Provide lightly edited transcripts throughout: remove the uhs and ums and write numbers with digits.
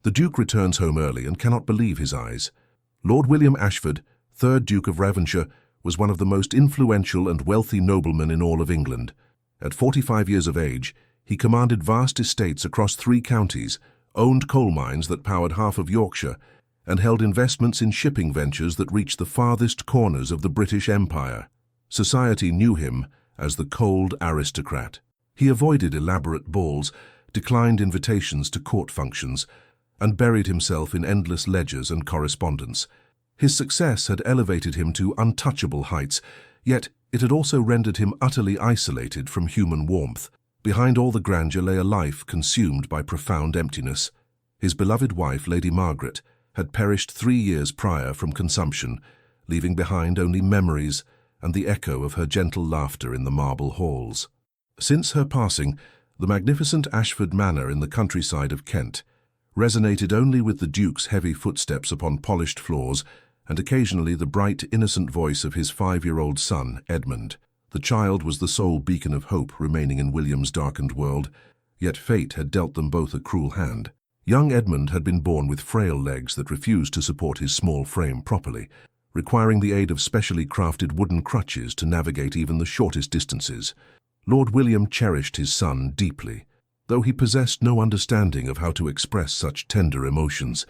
The Duke returns home early and cannot believe his eyes. Lord William Ashford, 3rd Duke of Devonshire, was one of the most influential and wealthy noblemen in all of England. At 45 years of age, he commanded vast estates across 3 counties, owned coal mines that powered half of Yorkshire, and held investments in shipping ventures that reached the farthest corners of the British Empire. Society knew him as the cold aristocrat. He avoided elaborate balls, declined invitations to court functions, and buried himself in endless ledgers and correspondence. His success had elevated him to untouchable heights, yet it had also rendered him utterly isolated from human warmth. Behind all the grandeur lay a life consumed by profound emptiness. His beloved wife, Lady Margaret, had perished 3 years prior from consumption, leaving behind only memories and the echo of her gentle laughter in the marble halls. Since her passing, the magnificent Ashford Manor in the countryside of Kent resonated only with the Duke's heavy footsteps upon polished floors and occasionally the bright, innocent voice of his 5-year-old son, Edmund. The child was the sole beacon of hope remaining in William's darkened world, yet fate had dealt them both a cruel hand. Young Edmund had been born with frail legs that refused to support his small frame properly, requiring the aid of specially crafted wooden crutches to navigate even the shortest distances. Lord William cherished his son deeply, though he possessed no understanding of how to express such tender emotions.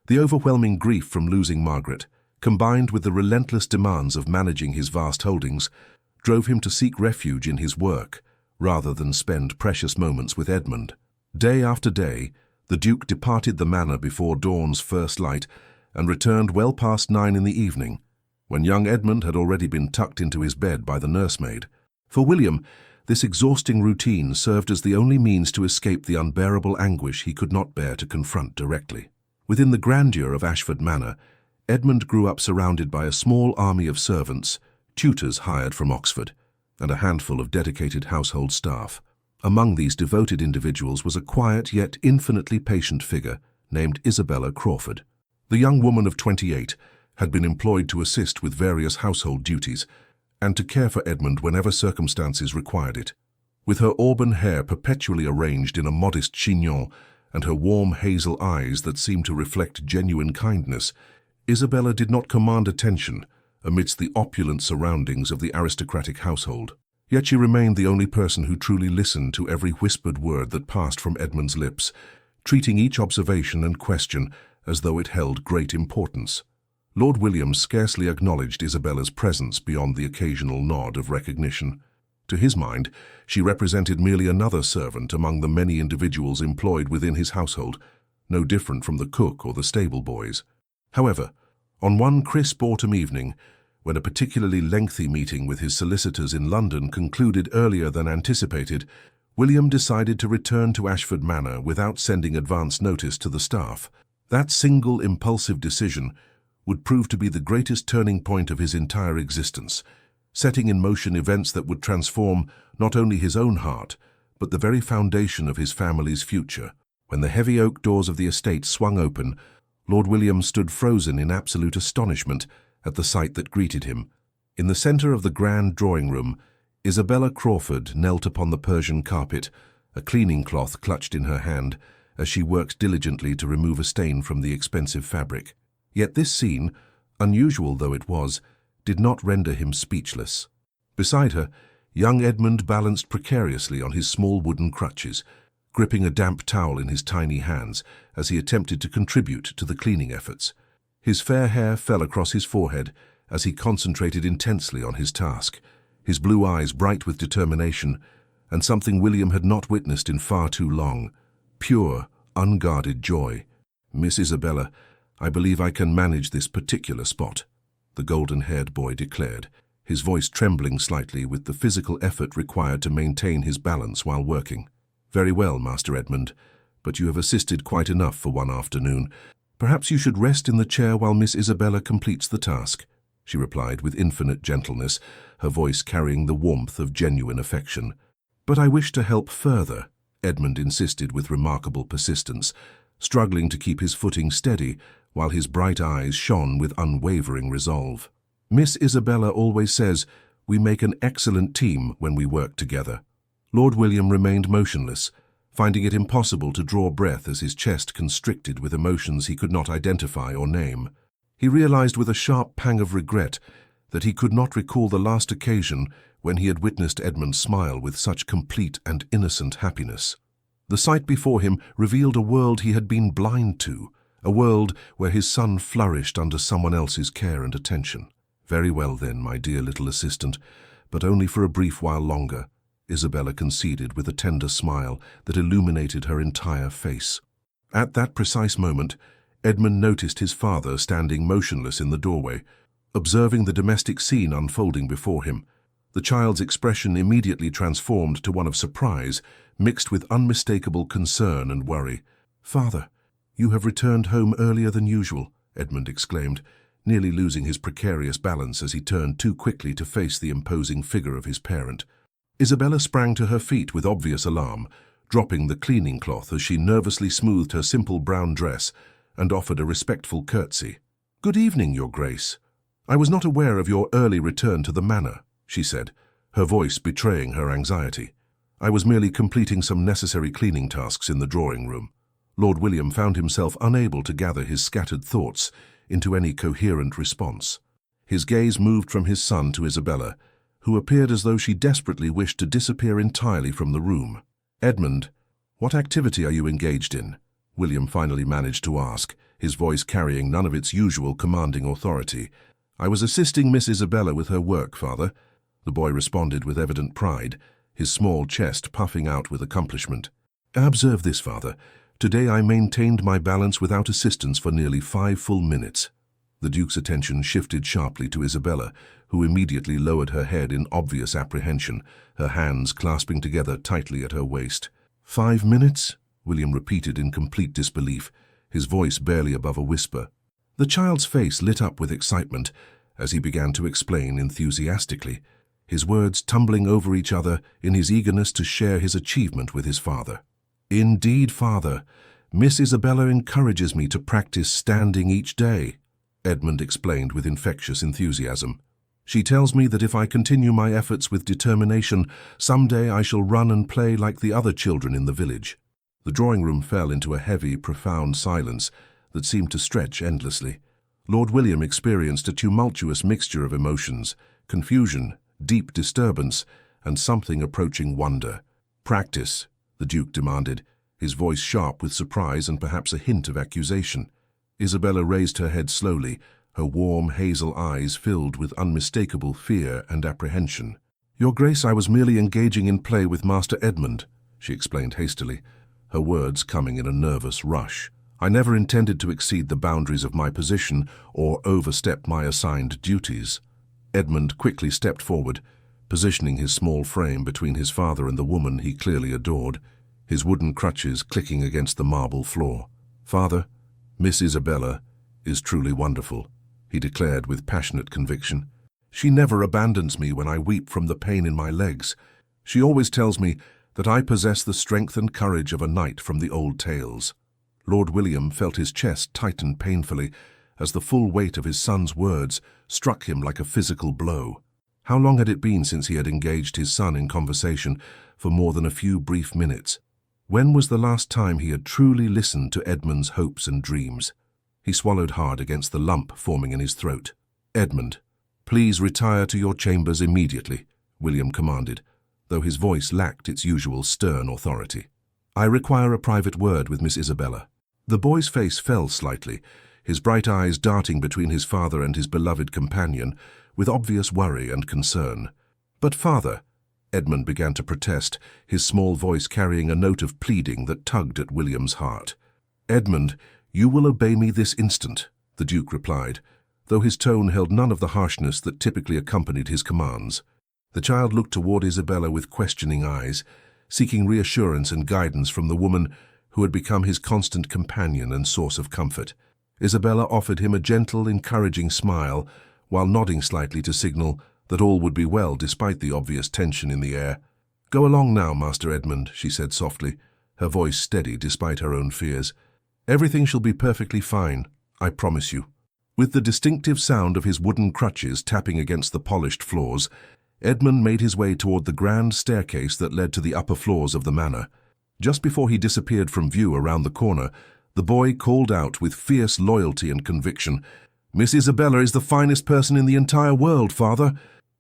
The overwhelming grief from losing Margaret, combined with the relentless demands of managing his vast holdings, drove him to seek refuge in his work, rather than spend precious moments with Edmund. Day after day, the Duke departed the manor before dawn's first light and returned well past 9 in the evening, when young Edmund had already been tucked into his bed by the nursemaid. For William, this exhausting routine served as the only means to escape the unbearable anguish he could not bear to confront directly. Within the grandeur of Ashford Manor, Edmund grew up surrounded by a small army of servants, tutors hired from Oxford, and a handful of dedicated household staff. Among these devoted individuals was a quiet yet infinitely patient figure named Isabella Crawford. The young woman of 28 had been employed to assist with various household duties and to care for Edmund whenever circumstances required it. With her auburn hair perpetually arranged in a modest chignon and her warm hazel eyes that seemed to reflect genuine kindness, Isabella did not command attention amidst the opulent surroundings of the aristocratic household. Yet she remained the only person who truly listened to every whispered word that passed from Edmund's lips, treating each observation and question as though it held great importance. Lord William scarcely acknowledged Isabella's presence beyond the occasional nod of recognition. To his mind, she represented merely another servant among the many individuals employed within his household, no different from the cook or the stable boys. However, on one crisp autumn evening, when a particularly lengthy meeting with his solicitors in London concluded earlier than anticipated, William decided to return to Ashford Manor without sending advance notice to the staff. That single impulsive decision would prove to be the greatest turning point of his entire existence, setting in motion events that would transform not only his own heart, but the very foundation of his family's future. When the heavy oak doors of the estate swung open, Lord William stood frozen in absolute astonishment at the sight that greeted him. In the center of the grand drawing-room, Isabella Crawford knelt upon the Persian carpet, a cleaning cloth clutched in her hand, as she worked diligently to remove a stain from the expensive fabric. Yet this scene, unusual though it was, did not render him speechless. Beside her, young Edmund balanced precariously on his small wooden crutches, gripping a damp towel in his tiny hands as he attempted to contribute to the cleaning efforts. His fair hair fell across his forehead as he concentrated intensely on his task, his blue eyes bright with determination, and something William had not witnessed in far too long, pure, unguarded joy. "Miss Isabella, I believe I can manage this particular spot," the golden-haired boy declared, his voice trembling slightly with the physical effort required to maintain his balance while working. "Very well, Master Edmund, but you have assisted quite enough for one afternoon. Perhaps you should rest in the chair while Miss Isabella completes the task," she replied with infinite gentleness, her voice carrying the warmth of genuine affection. "But I wish to help further," Edmund insisted with remarkable persistence, struggling to keep his footing steady while his bright eyes shone with unwavering resolve. "Miss Isabella always says we make an excellent team when we work together." Lord William remained motionless, finding it impossible to draw breath as his chest constricted with emotions he could not identify or name. He realized with a sharp pang of regret that he could not recall the last occasion when he had witnessed Edmund smile with such complete and innocent happiness. The sight before him revealed a world he had been blind to, a world where his son flourished under someone else's care and attention. "Very well then, my dear little assistant, but only for a brief while longer," Isabella conceded with a tender smile that illuminated her entire face. At that precise moment, Edmund noticed his father standing motionless in the doorway, observing the domestic scene unfolding before him. The child's expression immediately transformed to one of surprise, mixed with unmistakable concern and worry. "Father, you have returned home earlier than usual," Edmund exclaimed, nearly losing his precarious balance as he turned too quickly to face the imposing figure of his parent. Isabella sprang to her feet with obvious alarm, dropping the cleaning cloth as she nervously smoothed her simple brown dress and offered a respectful curtsy. "Good evening, Your Grace. I was not aware of your early return to the manor," she said, her voice betraying her anxiety. "I was merely completing some necessary cleaning tasks in the drawing room." Lord William found himself unable to gather his scattered thoughts into any coherent response. His gaze moved from his son to Isabella, who appeared as though she desperately wished to disappear entirely from the room. "Edmund, what activity are you engaged in?" William finally managed to ask, his voice carrying none of its usual commanding authority. "I was assisting Miss Isabella with her work, Father," the boy responded with evident pride, his small chest puffing out with accomplishment. "Observe this, Father. Today I maintained my balance without assistance for nearly 5 full minutes." The Duke's attention shifted sharply to Isabella, who immediately lowered her head in obvious apprehension, her hands clasping together tightly at her waist. 5 minutes?" William repeated in complete disbelief, his voice barely above a whisper. The child's face lit up with excitement as he began to explain enthusiastically, his words tumbling over each other in his eagerness to share his achievement with his father. "Indeed, Father, Miss Isabella encourages me to practice standing each day," Edmund explained with infectious enthusiasm. "She tells me that if I continue my efforts with determination, someday I shall run and play like the other children in the village." The drawing room fell into a heavy, profound silence that seemed to stretch endlessly. Lord William experienced a tumultuous mixture of emotions, confusion, deep disturbance, and something approaching wonder. "Practice," the Duke demanded, his voice sharp with surprise and perhaps a hint of accusation. Isabella raised her head slowly, her warm hazel eyes filled with unmistakable fear and apprehension. "Your Grace, I was merely engaging in play with Master Edmund," she explained hastily, her words coming in a nervous rush. "I never intended to exceed the boundaries of my position or overstep my assigned duties." Edmund quickly stepped forward, positioning his small frame between his father and the woman he clearly adored, his wooden crutches clicking against the marble floor. "Father, Miss Isabella is truly wonderful," he declared with passionate conviction. "She never abandons me when I weep from the pain in my legs. She always tells me that I possess the strength and courage of a knight from the old tales." Lord William felt his chest tighten painfully as the full weight of his son's words struck him like a physical blow. How long had it been since he had engaged his son in conversation for more than a few brief minutes? When was the last time he had truly listened to Edmund's hopes and dreams? He swallowed hard against the lump forming in his throat. "Edmund, please retire to your chambers immediately," William commanded, though his voice lacked its usual stern authority. "I require a private word with Miss Isabella." The boy's face fell slightly, his bright eyes darting between his father and his beloved companion, with obvious worry and concern. "But, Father," Edmund began to protest, his small voice carrying a note of pleading that tugged at William's heart. "Edmund, you will obey me this instant," the Duke replied, though his tone held none of the harshness that typically accompanied his commands. The child looked toward Isabella with questioning eyes, seeking reassurance and guidance from the woman who had become his constant companion and source of comfort. Isabella offered him a gentle, encouraging smile, while nodding slightly to signal that all would be well despite the obvious tension in the air. "Go along now, Master Edmund," she said softly, her voice steady despite her own fears. "Everything shall be perfectly fine, I promise you." With the distinctive sound of his wooden crutches tapping against the polished floors, Edmund made his way toward the grand staircase that led to the upper floors of the manor. Just before he disappeared from view around the corner, the boy called out with fierce loyalty and conviction, "Miss Isabella is the finest person in the entire world, father."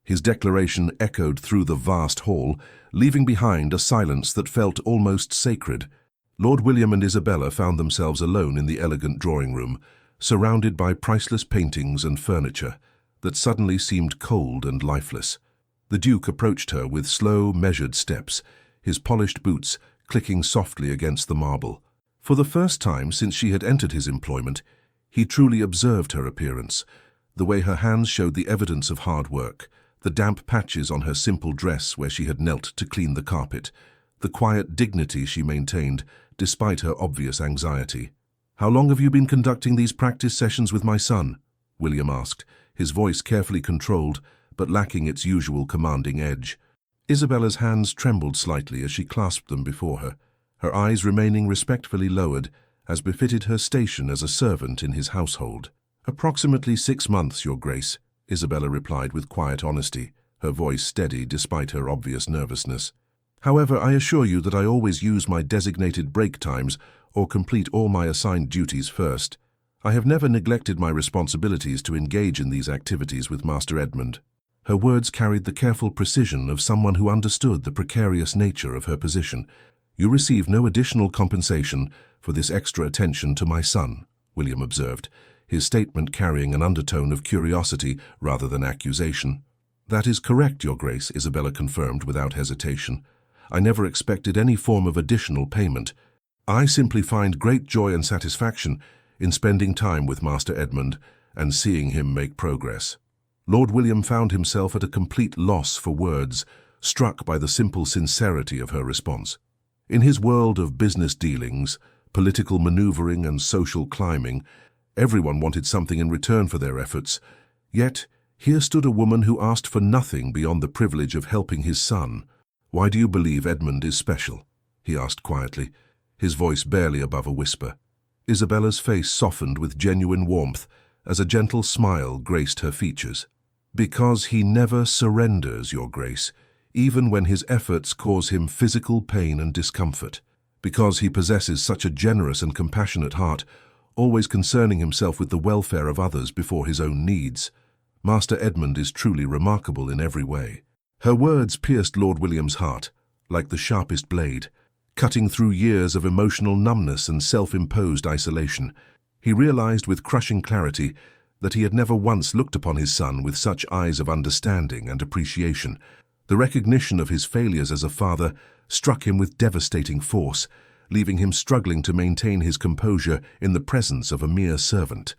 His declaration echoed through the vast hall, leaving behind a silence that felt almost sacred. Lord William and Isabella found themselves alone in the elegant drawing room, surrounded by priceless paintings and furniture that suddenly seemed cold and lifeless. The Duke approached her with slow, measured steps, his polished boots clicking softly against the marble. For the first time since she had entered his employment, he truly observed her appearance, the way her hands showed the evidence of hard work, the damp patches on her simple dress where she had knelt to clean the carpet, the quiet dignity she maintained despite her obvious anxiety. "How long have you been conducting these practice sessions with my son?" William asked, his voice carefully controlled but lacking its usual commanding edge. Isabella's hands trembled slightly as she clasped them before her eyes remaining respectfully lowered, as befitted her station as a servant in his household. "Approximately 6 months, Your Grace," Isabella replied with quiet honesty, her voice steady despite her obvious nervousness. "However, I assure you that I always use my designated break times or complete all my assigned duties first. I have never neglected my responsibilities to engage in these activities with Master Edmund." Her words carried the careful precision of someone who understood the precarious nature of her position. "You receive no additional compensation for this extra attention to my son," William observed, his statement carrying an undertone of curiosity rather than accusation. "That is correct, Your Grace," Isabella confirmed without hesitation. "I never expected any form of additional payment. I simply find great joy and satisfaction in spending time with Master Edmund and seeing him make progress." Lord William found himself at a complete loss for words, struck by the simple sincerity of her response. In his world of business dealings, political maneuvering and social climbing, everyone wanted something in return for their efforts. Yet, here stood a woman who asked for nothing beyond the privilege of helping his son. "Why do you believe Edmund is special?" he asked quietly, his voice barely above a whisper. Isabella's face softened with genuine warmth as a gentle smile graced her features. "Because he never surrenders, Your Grace, even when his efforts cause him physical pain and discomfort. Because he possesses such a generous and compassionate heart, always concerning himself with the welfare of others before his own needs. Master Edmund is truly remarkable in every way." Her words pierced Lord William's heart, like the sharpest blade, cutting through years of emotional numbness and self-imposed isolation. He realized with crushing clarity that he had never once looked upon his son with such eyes of understanding and appreciation. The recognition of his failures as a father struck him with devastating force, leaving him struggling to maintain his composure in the presence of a mere servant.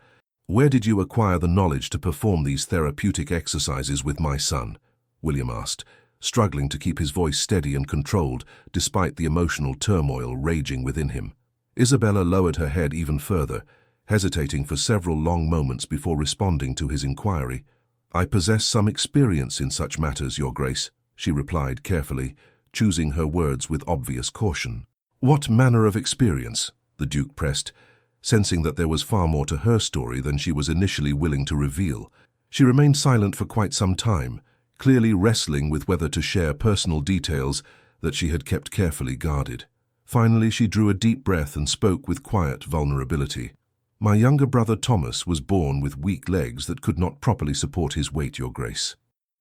"Where did you acquire the knowledge to perform these therapeutic exercises with my son?" William asked, struggling to keep his voice steady and controlled despite the emotional turmoil raging within him. Isabella lowered her head even further, hesitating for several long moments before responding to his inquiry. "I possess some experience in such matters, Your Grace," she replied carefully, choosing her words with obvious caution. "What manner of experience?" the Duke pressed, sensing that there was far more to her story than she was initially willing to reveal. She remained silent for quite some time, clearly wrestling with whether to share personal details that she had kept carefully guarded. Finally, she drew a deep breath and spoke with quiet vulnerability. "My younger brother Thomas was born with weak legs that could not properly support his weight, Your Grace.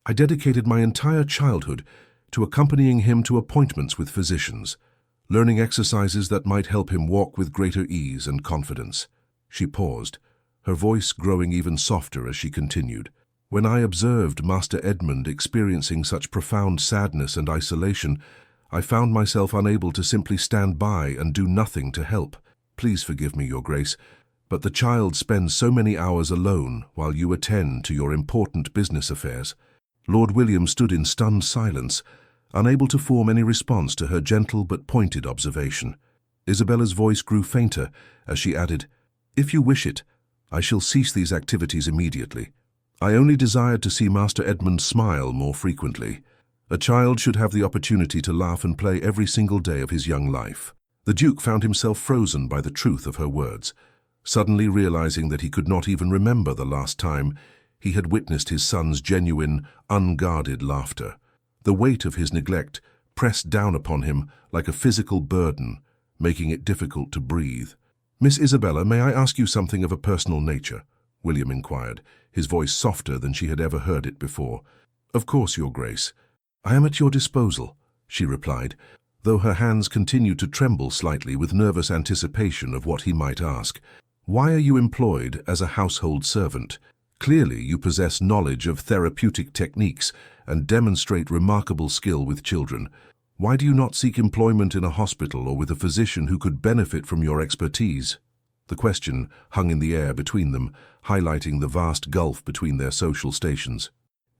I dedicated my entire childhood to accompanying him to appointments with physicians, learning exercises that might help him walk with greater ease and confidence." She paused, her voice growing even softer as she continued. "When I observed Master Edmund experiencing such profound sadness and isolation, I found myself unable to simply stand by and do nothing to help. Please forgive me, Your Grace, but the child spends so many hours alone while you attend to your important business affairs." Lord William stood in stunned silence, unable to form any response to her gentle but pointed observation. Isabella's voice grew fainter as she added, "If you wish it, I shall cease these activities immediately. I only desired to see Master Edmund smile more frequently. A child should have the opportunity to laugh and play every single day of his young life." The Duke found himself frozen by the truth of her words, suddenly realizing that he could not even remember the last time he had witnessed his son's genuine, unguarded laughter. The weight of his neglect pressed down upon him like a physical burden, making it difficult to breathe. "Miss Isabella, may I ask you something of a personal nature?" William inquired, his voice softer than she had ever heard it before. "Of course, Your Grace. I am at your disposal," she replied, though her hands continued to tremble slightly with nervous anticipation of what he might ask. "Why are you employed as a household servant? Clearly you possess knowledge of therapeutic techniques and demonstrate remarkable skill with children. Why do you not seek employment in a hospital or with a physician who could benefit from your expertise?" The question hung in the air between them, highlighting the vast gulf between their social stations.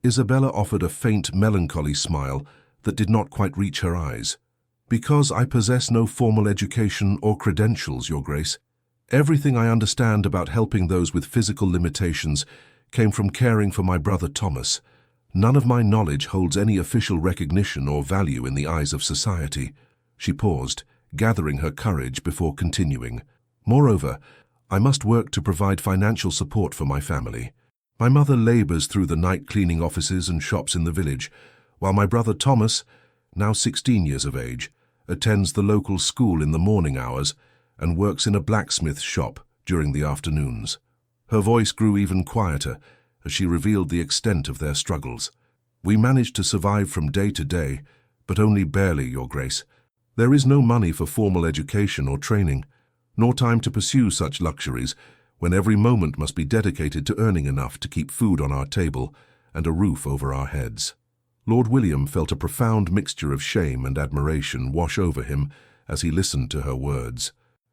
Isabella offered a faint, melancholy smile that did not quite reach her eyes. "Because I possess no formal education or credentials, Your Grace. Everything I understand about helping those with physical limitations came from caring for my brother Thomas. None of my knowledge holds any official recognition or value in the eyes of society." She paused, gathering her courage before continuing. "Moreover, I must work to provide financial support for my family. My mother labors through the night cleaning offices and shops in the village, while my brother Thomas, now 16 years of age, attends the local school in the morning hours and works in a blacksmith's shop during the afternoons." Her voice grew even quieter as she revealed the extent of their struggles. "We manage to survive from day to day, but only barely, Your Grace. There is no money for formal education or training, nor time to pursue such luxuries when every moment must be dedicated to earning enough to keep food on our table and a roof over our heads." Lord William felt a profound mixture of shame and admiration wash over him as he listened to her words.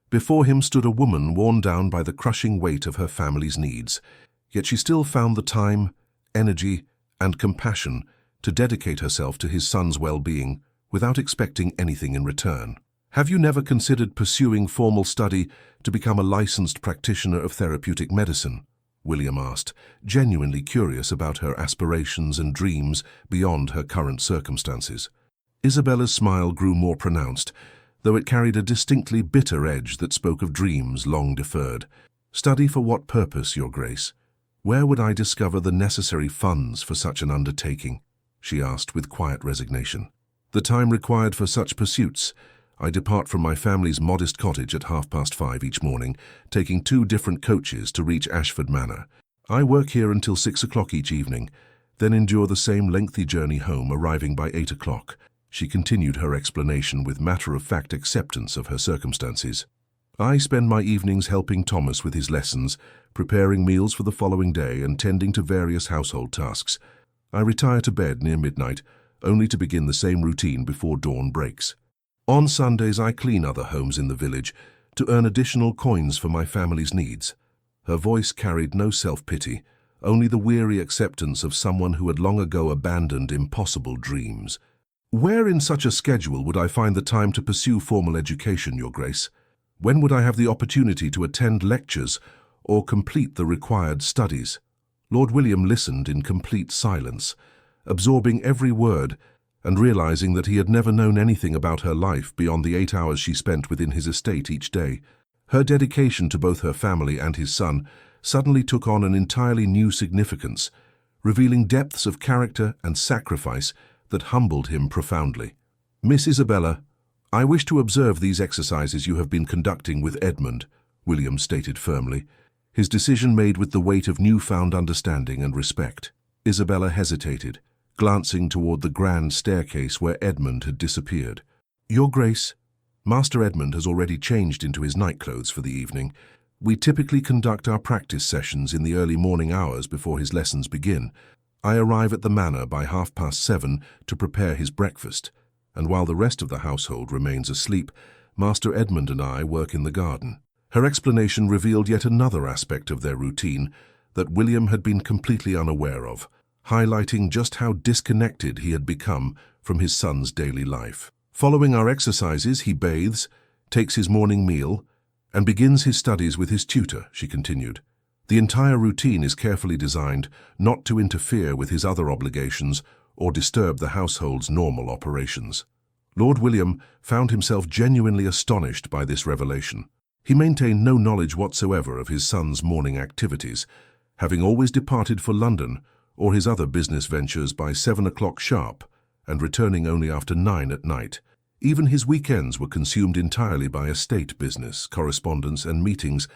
Before him stood a woman worn down by the crushing weight of her family's needs, yet she still found the time, energy, and compassion to dedicate herself to his son's well-being without expecting anything in return. "Have you never considered pursuing formal study to become a licensed practitioner of therapeutic medicine?" William asked, genuinely curious about her aspirations and dreams beyond her current circumstances. Isabella's smile grew more pronounced, though it carried a distinctly bitter edge that spoke of dreams long deferred. "Study for what purpose, Your Grace? Where would I discover the necessary funds for such an undertaking?" she asked with quiet resignation. "The time required for such pursuits. I depart from my family's modest cottage at 5:30 each morning, taking 2 different coaches to reach Ashford Manor. I work here until 6 o'clock each evening, then endure the same lengthy journey home, arriving by 8 o'clock. She continued her explanation with matter-of-fact acceptance of her circumstances. "I spend my evenings helping Thomas with his lessons, preparing meals for the following day and tending to various household tasks. I retire to bed near midnight, only to begin the same routine before dawn breaks. On Sundays I clean other homes in the village to earn additional coins for my family's needs." Her voice carried no self-pity, only the weary acceptance of someone who had long ago abandoned impossible dreams. "Where in such a schedule would I find the time to pursue formal education, Your Grace? When would I have the opportunity to attend lectures or complete the required studies?" Lord William listened in complete silence, absorbing every word and realizing that he had never known anything about her life beyond the 8 hours she spent within his estate each day. Her dedication to both her family and his son suddenly took on an entirely new significance, revealing depths of character and sacrifice that humbled him profoundly. "Miss Isabella, I wish to observe these exercises you have been conducting with Edmund," William stated firmly, his decision made with the weight of newfound understanding and respect. Isabella hesitated, glancing toward the grand staircase where Edmund had disappeared. "Your Grace, Master Edmund has already changed into his nightclothes for the evening. We typically conduct our practice sessions in the early morning hours before his lessons begin. I arrive at the manor by 7:30 to prepare his breakfast, and while the rest of the household remains asleep, Master Edmund and I work in the garden." Her explanation revealed yet another aspect of their routine that William had been completely unaware of, highlighting just how disconnected he had become from his son's daily life. "Following our exercises, he bathes, takes his morning meal, and begins his studies with his tutor," she continued. "The entire routine is carefully designed not to interfere with his other obligations or disturb the household's normal operations." Lord William found himself genuinely astonished by this revelation. He maintained no knowledge whatsoever of his son's morning activities, having always departed for London or his other business ventures by 7 o'clock sharp, and returning only after 9 at night. Even his weekends were consumed entirely by estate business, correspondence, and meetings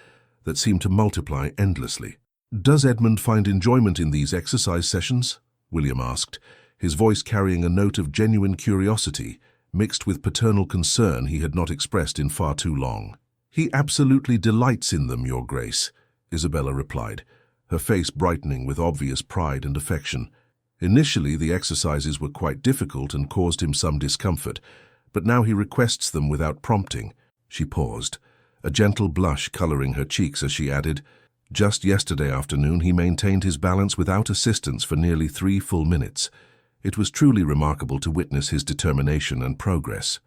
that seemed to multiply endlessly. "Does Edmund find enjoyment in these exercise sessions?" William asked, his voice carrying a note of genuine curiosity, mixed with paternal concern he had not expressed in far too long. "He absolutely delights in them, Your Grace," Isabella replied, her face brightening with obvious pride and affection. "Initially, the exercises were quite difficult and caused him some discomfort, but now he requests them without prompting." She paused, a gentle blush coloring her cheeks as she added, "Just yesterday afternoon he maintained his balance without assistance for nearly 3 full minutes. It was truly remarkable to witness his determination and progress."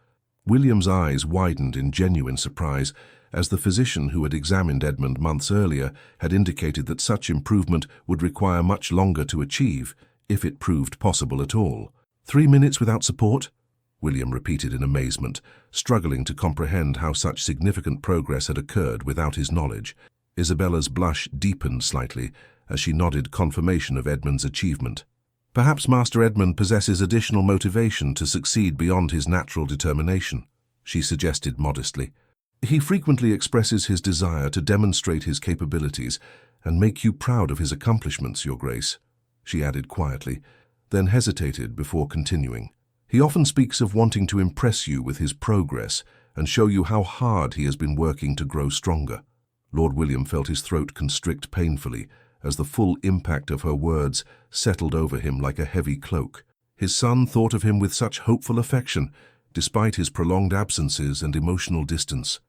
William's eyes widened in genuine surprise, as the physician who had examined Edmund months earlier had indicated that such improvement would require much longer to achieve, if it proved possible at all. 3 minutes without support?" William repeated in amazement, struggling to comprehend how such significant progress had occurred without his knowledge. Isabella's blush deepened slightly as she nodded confirmation of Edmund's achievement. "Perhaps Master Edmund possesses additional motivation to succeed beyond his natural determination," she suggested modestly. "He frequently expresses his desire to demonstrate his capabilities and make you proud of his accomplishments, Your Grace," she added quietly, then hesitated before continuing. "He often speaks of wanting to impress you with his progress and show you how hard he has been working to grow stronger." Lord William felt his throat constrict painfully as the full impact of her words settled over him like a heavy cloak. His son thought of him with such hopeful affection, despite his prolonged absences and emotional distance.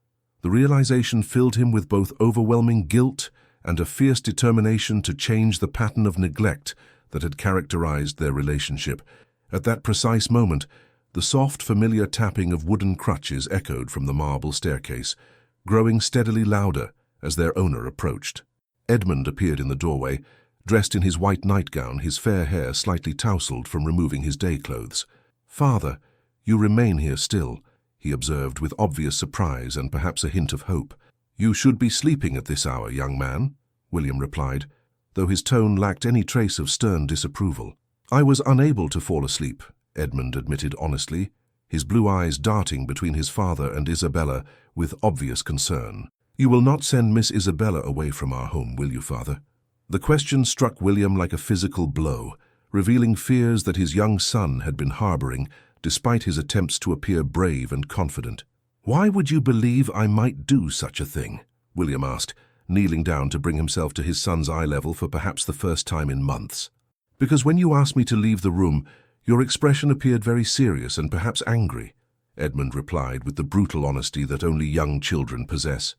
The realization filled him with both overwhelming guilt and a fierce determination to change the pattern of neglect that had characterized their relationship. At that precise moment, the soft, familiar tapping of wooden crutches echoed from the marble staircase, growing steadily louder as their owner approached. Edmund appeared in the doorway, dressed in his white nightgown, his fair hair slightly tousled from removing his day clothes. "Father, you remain here still," he observed with obvious surprise and perhaps a hint of hope. "You should be sleeping at this hour, young man," William replied, though his tone lacked any trace of stern disapproval. "I was unable to fall asleep," Edmund admitted honestly, his blue eyes darting between his father and Isabella with obvious concern. "You will not send Miss Isabella away from our home, will you, father?" The question struck William like a physical blow, revealing fears that his young son had been harboring, despite his attempts to appear brave and confident. "Why would you believe I might do such a thing?" William asked, kneeling down to bring himself to his son's eye level for perhaps the first time in months. "Because when you asked me to leave the room, your expression appeared very serious and perhaps angry," Edmund replied with the brutal honesty that only young children possess.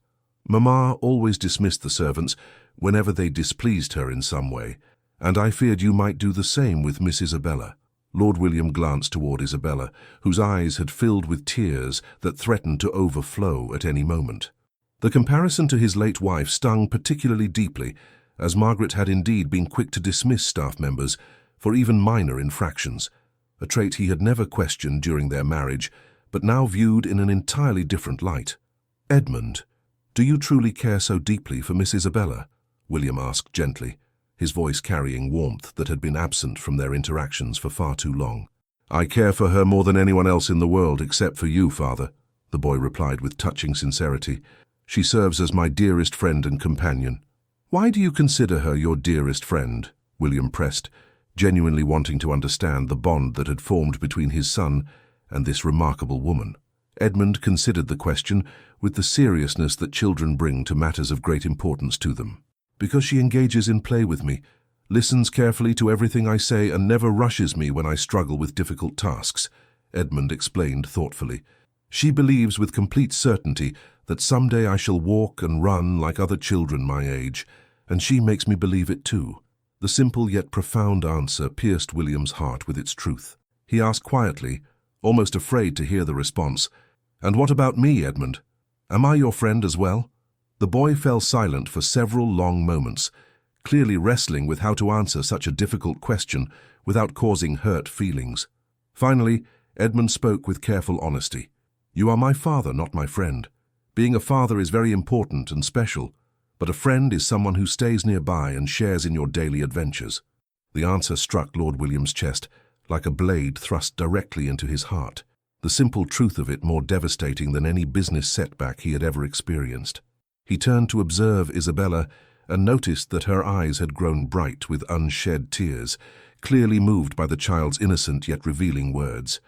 "Mamma always dismissed the servants whenever they displeased her in some way, and I feared you might do the same with Miss Isabella." Lord William glanced toward Isabella, whose eyes had filled with tears that threatened to overflow at any moment. The comparison to his late wife stung particularly deeply, as Margaret had indeed been quick to dismiss staff members for even minor infractions, a trait he had never questioned during their marriage, but now viewed in an entirely different light. "Edmund, do you truly care so deeply for Miss Isabella?" William asked gently, his voice carrying warmth that had been absent from their interactions for far too long. "I care for her more than anyone else in the world except for you, father," the boy replied with touching sincerity. "She serves as my dearest friend and companion." "Why do you consider her your dearest friend?" William pressed, genuinely wanting to understand the bond that had formed between his son and this remarkable woman. Edmund considered the question with the seriousness that children bring to matters of great importance to them. "Because she engages in play with me, listens carefully to everything I say, and never rushes me when I struggle with difficult tasks," Edmund explained thoughtfully. "She believes with complete certainty that someday I shall walk and run like other children my age, and she makes me believe it too." The simple yet profound answer pierced William's heart with its truth. He asked quietly, almost afraid to hear the response, "And what about me, Edmund? Am I your friend as well?" The boy fell silent for several long moments, clearly wrestling with how to answer such a difficult question without causing hurt feelings. Finally, Edmund spoke with careful honesty. "You are my father, not my friend. Being a father is very important and special, but a friend is someone who stays nearby and shares in your daily adventures." The answer struck Lord William's chest like a blade thrust directly into his heart, the simple truth of it more devastating than any business setback he had ever experienced. He turned to observe Isabella and noticed that her eyes had grown bright with unshed tears, clearly moved by the child's innocent yet revealing words.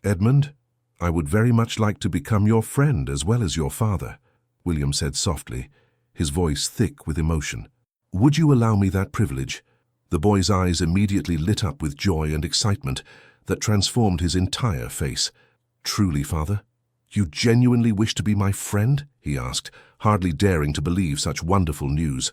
"Edmund, I would very much like to become your friend as well as your father," William said softly, his voice thick with emotion. "Would you allow me that privilege?" The boy's eyes immediately lit up with joy and excitement that transformed his entire face. "Truly, father? You genuinely wish to be my friend?" he asked, hardly daring to believe such wonderful news.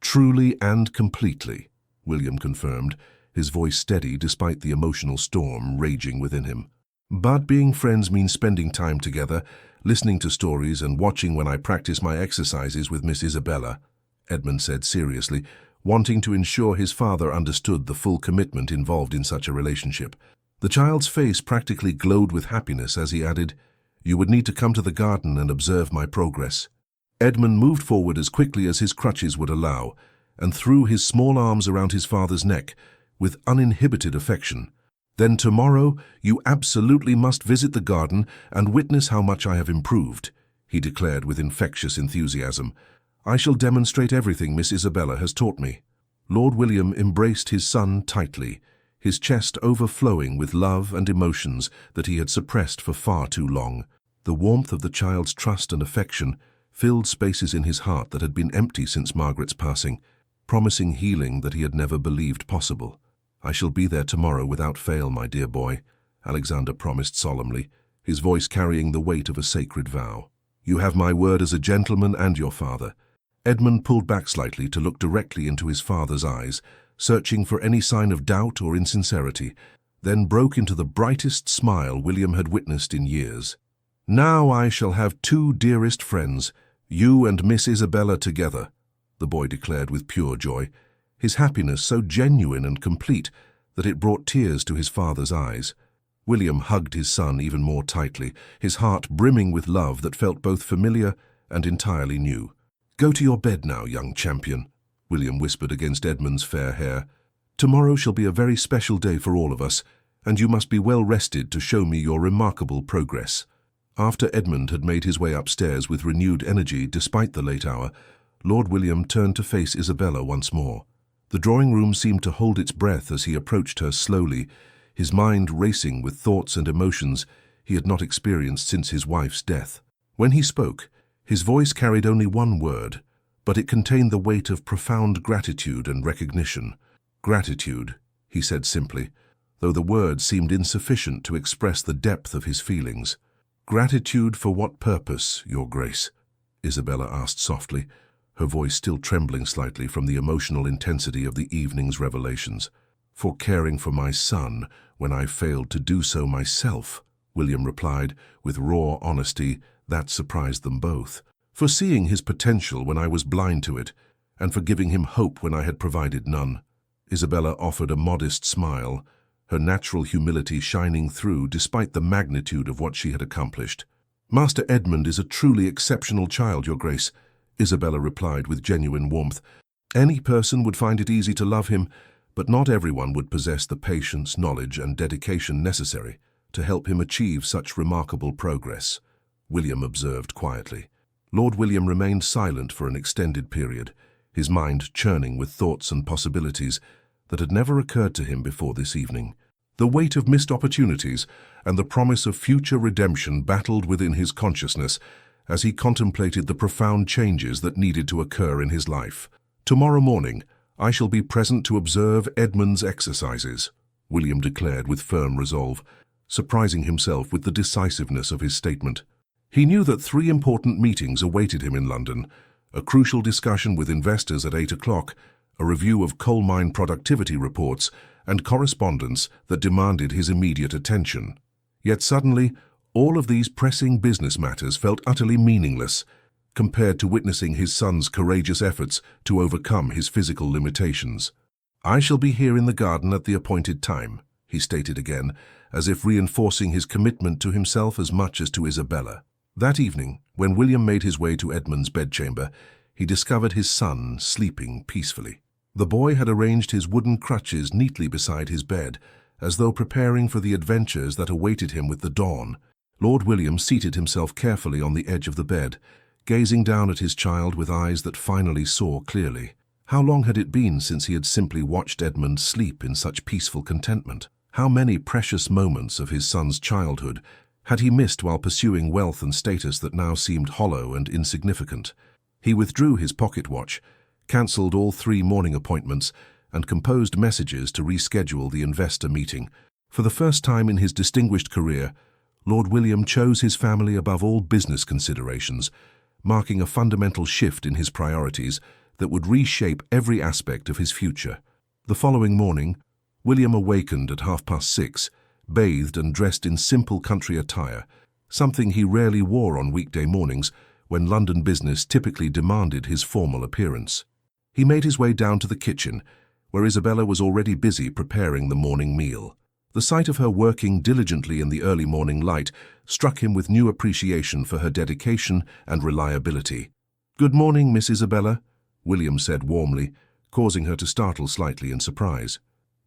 "Truly and completely," William confirmed, his voice steady despite the emotional storm raging within him. "But being friends means spending time together, listening to stories and watching when I practice my exercises with Miss Isabella," Edmund said seriously, wanting to ensure his father understood the full commitment involved in such a relationship. The child's face practically glowed with happiness as he added, "You would need to come to the garden and observe my progress." Edmund moved forward as quickly as his crutches would allow and threw his small arms around his father's neck with uninhibited affection. "Then tomorrow you absolutely must visit the garden and witness how much I have improved," he declared with infectious enthusiasm. "I shall demonstrate everything Miss Isabella has taught me." Lord William embraced his son tightly, his chest overflowing with love and emotions that he had suppressed for far too long. The warmth of the child's trust and affection filled spaces in his heart that had been empty since Margaret's passing, promising healing that he had never believed possible. "I shall be there tomorrow without fail, my dear boy," Alexander promised solemnly, his voice carrying the weight of a sacred vow. "You have my word as a gentleman and your father." Edmund pulled back slightly to look directly into his father's eyes, searching for any sign of doubt or insincerity, then broke into the brightest smile William had witnessed in years. "Now I shall have two dearest friends, you and Miss Isabella together," the boy declared with pure joy, his happiness so genuine and complete that it brought tears to his father's eyes. William hugged his son even more tightly, his heart brimming with love that felt both familiar and entirely new. "Go to your bed now, young champion," William whispered against Edmund's fair hair. "Tomorrow shall be a very special day for all of us, and you must be well rested to show me your remarkable progress." After Edmund had made his way upstairs with renewed energy despite the late hour, Lord William turned to face Isabella once more. The drawing-room seemed to hold its breath as he approached her slowly, his mind racing with thoughts and emotions he had not experienced since his wife's death. When he spoke, his voice carried only one word, but it contained the weight of profound gratitude and recognition. "Gratitude," he said simply, though the words seemed insufficient to express the depth of his feelings. "Gratitude for what purpose, Your Grace?" Isabella asked softly, her voice still trembling slightly from the emotional intensity of the evening's revelations. "For caring for my son when I failed to do so myself," William replied with raw honesty that surprised them both. "For seeing his potential when I was blind to it, and for giving him hope when I had provided none." Isabella offered a modest smile, her natural humility shining through despite the magnitude of what she had accomplished. "Master Edmund is a truly exceptional child, Your Grace," Isabella replied with genuine warmth. "Any person would find it easy to love him, but not everyone would possess the patience, knowledge, and dedication necessary to help him achieve such remarkable progress," William observed quietly. Lord William remained silent for an extended period, his mind churning with thoughts and possibilities that had never occurred to him before this evening. The weight of missed opportunities and the promise of future redemption battled within his consciousness as he contemplated the profound changes that needed to occur in his life. "Tomorrow morning, I shall be present to observe Edmund's exercises," William declared with firm resolve, surprising himself with the decisiveness of his statement. He knew that 3 important meetings awaited him in London: a crucial discussion with investors at 8 o'clock, a review of coal mine productivity reports, and correspondence that demanded his immediate attention. Yet suddenly, all of these pressing business matters felt utterly meaningless compared to witnessing his son's courageous efforts to overcome his physical limitations. "I shall be here in the garden at the appointed time," he stated again, as if reinforcing his commitment to himself as much as to Isabella. That evening, when William made his way to Edmund's bedchamber, he discovered his son sleeping peacefully. The boy had arranged his wooden crutches neatly beside his bed, As though preparing for the adventures that awaited him with the dawn, Lord William seated himself carefully on the edge of the bed, gazing down at his child with eyes that finally saw clearly. How long had it been since he had simply watched Edmund sleep in such peaceful contentment? How many precious moments of his son's childhood had he missed while pursuing wealth and status that now seemed hollow and insignificant? He withdrew his pocket watch, cancelled all 3 morning appointments, and composed messages to reschedule the investor meeting. For the first time in his distinguished career, Lord William chose his family above all business considerations, marking a fundamental shift in his priorities that would reshape every aspect of his future. The following morning, William awakened at 6:30, bathed and dressed in simple country attire, something he rarely wore on weekday mornings when London business typically demanded his formal appearance. He made his way down to the kitchen, where Isabella was already busy preparing the morning meal. The sight of her working diligently in the early morning light struck him with new appreciation for her dedication and reliability. "Good morning, Miss Isabella," William said warmly, causing her to startle slightly in surprise.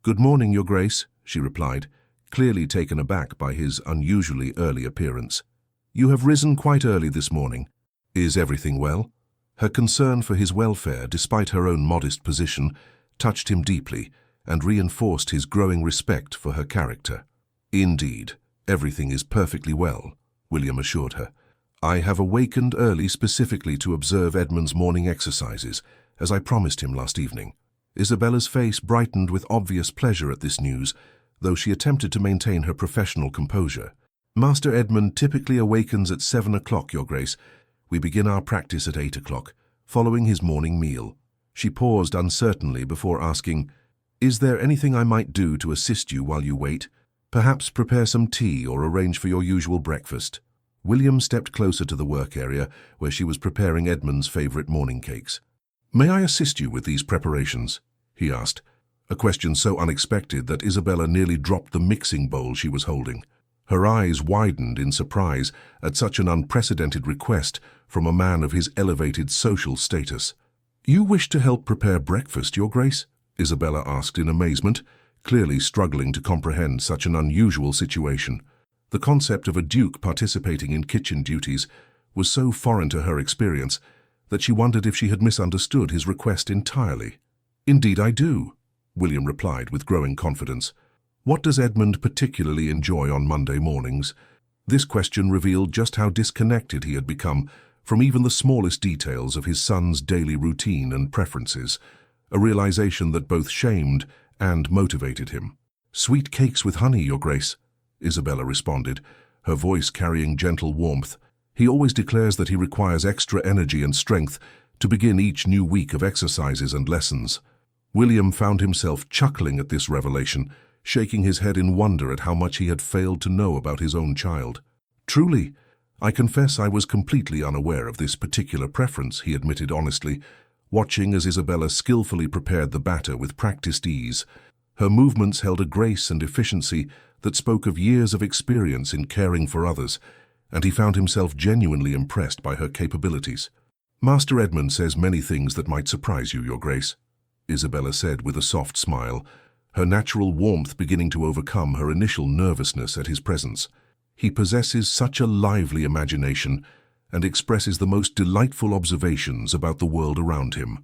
"Good morning, Your Grace," she replied, clearly taken aback by his unusually early appearance. "You have risen quite early this morning. Is everything well?" Her concern for his welfare, despite her own modest position, touched him deeply and reinforced his growing respect for her character. "Indeed, everything is perfectly well," William assured her. "I have awakened early specifically to observe Edmund's morning exercises, as I promised him last evening." Isabella's face brightened with obvious pleasure at this news, though she attempted to maintain her professional composure. "Master Edmund typically awakens at 7 o'clock, Your Grace. We begin our practice at 8 o'clock, following his morning meal." She paused uncertainly before asking, "Is there anything I might do to assist you while you wait? Perhaps prepare some tea or arrange for your usual breakfast?" William stepped closer to the work area where she was preparing Edmund's favorite morning cakes. "May I assist you with these preparations?" he asked, a question so unexpected that Isabella nearly dropped the mixing bowl she was holding. Her eyes widened in surprise at such an unprecedented request from a man of his elevated social status. "You wish to help prepare breakfast, Your Grace?" Isabella asked in amazement, clearly struggling to comprehend such an unusual situation. The concept of a duke participating in kitchen duties was so foreign to her experience that she wondered if she had misunderstood his request entirely. "Indeed I do," William replied with growing confidence. "What does Edmund particularly enjoy on Monday mornings?" This question revealed just how disconnected he had become from even the smallest details of his son's daily routine and preferences, a realization that both shamed and motivated him. "Sweet cakes with honey, Your Grace," Isabella responded, her voice carrying gentle warmth. "He always declares that he requires extra energy and strength to begin each new week of exercises and lessons." William found himself chuckling at this revelation, shaking his head in wonder at how much he had failed to know about his own child. "Truly, I confess I was completely unaware of this particular preference," he admitted honestly, watching as Isabella skillfully prepared the batter with practiced ease. Her movements held a grace and efficiency that spoke of years of experience in caring for others, and he found himself genuinely impressed by her capabilities. "Master Edmund says many things that might surprise you, Your Grace," Isabella said with a soft smile, her natural warmth beginning to overcome her initial nervousness at his presence. "He possesses such a lively imagination and expresses the most delightful observations about the world around him."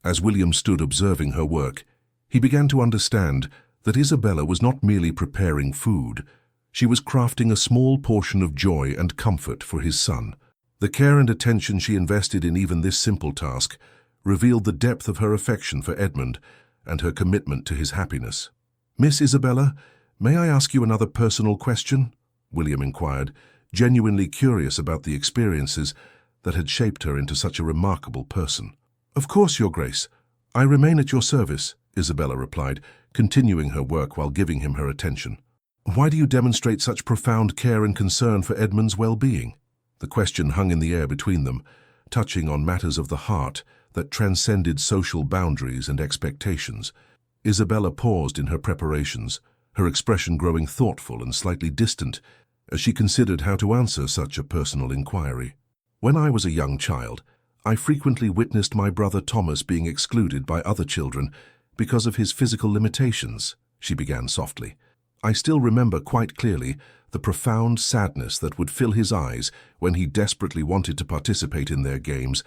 As William stood observing her work, he began to understand that Isabella was not merely preparing food. She was crafting a small portion of joy and comfort for his son. The care and attention she invested in even this simple task revealed the depth of her affection for Edmund and her commitment to his happiness. "Miss Isabella, may I ask you another personal question?" William inquired, genuinely curious about the experiences that had shaped her into such a remarkable person. "Of course, Your Grace. I remain at your service," Isabella replied, continuing her work while giving him her attention. "Why do you demonstrate such profound care and concern for Edmund's well-being?" The question hung in the air between them, touching on matters of the heart that transcended social boundaries and expectations. Isabella paused in her preparations, her expression growing thoughtful and slightly distant as she considered how to answer such a personal inquiry. "When I was a young child, I frequently witnessed my brother Thomas being excluded by other children because of his physical limitations," she began softly. I still remember quite clearly the profound sadness that would fill his eyes when he desperately wanted to participate in their games,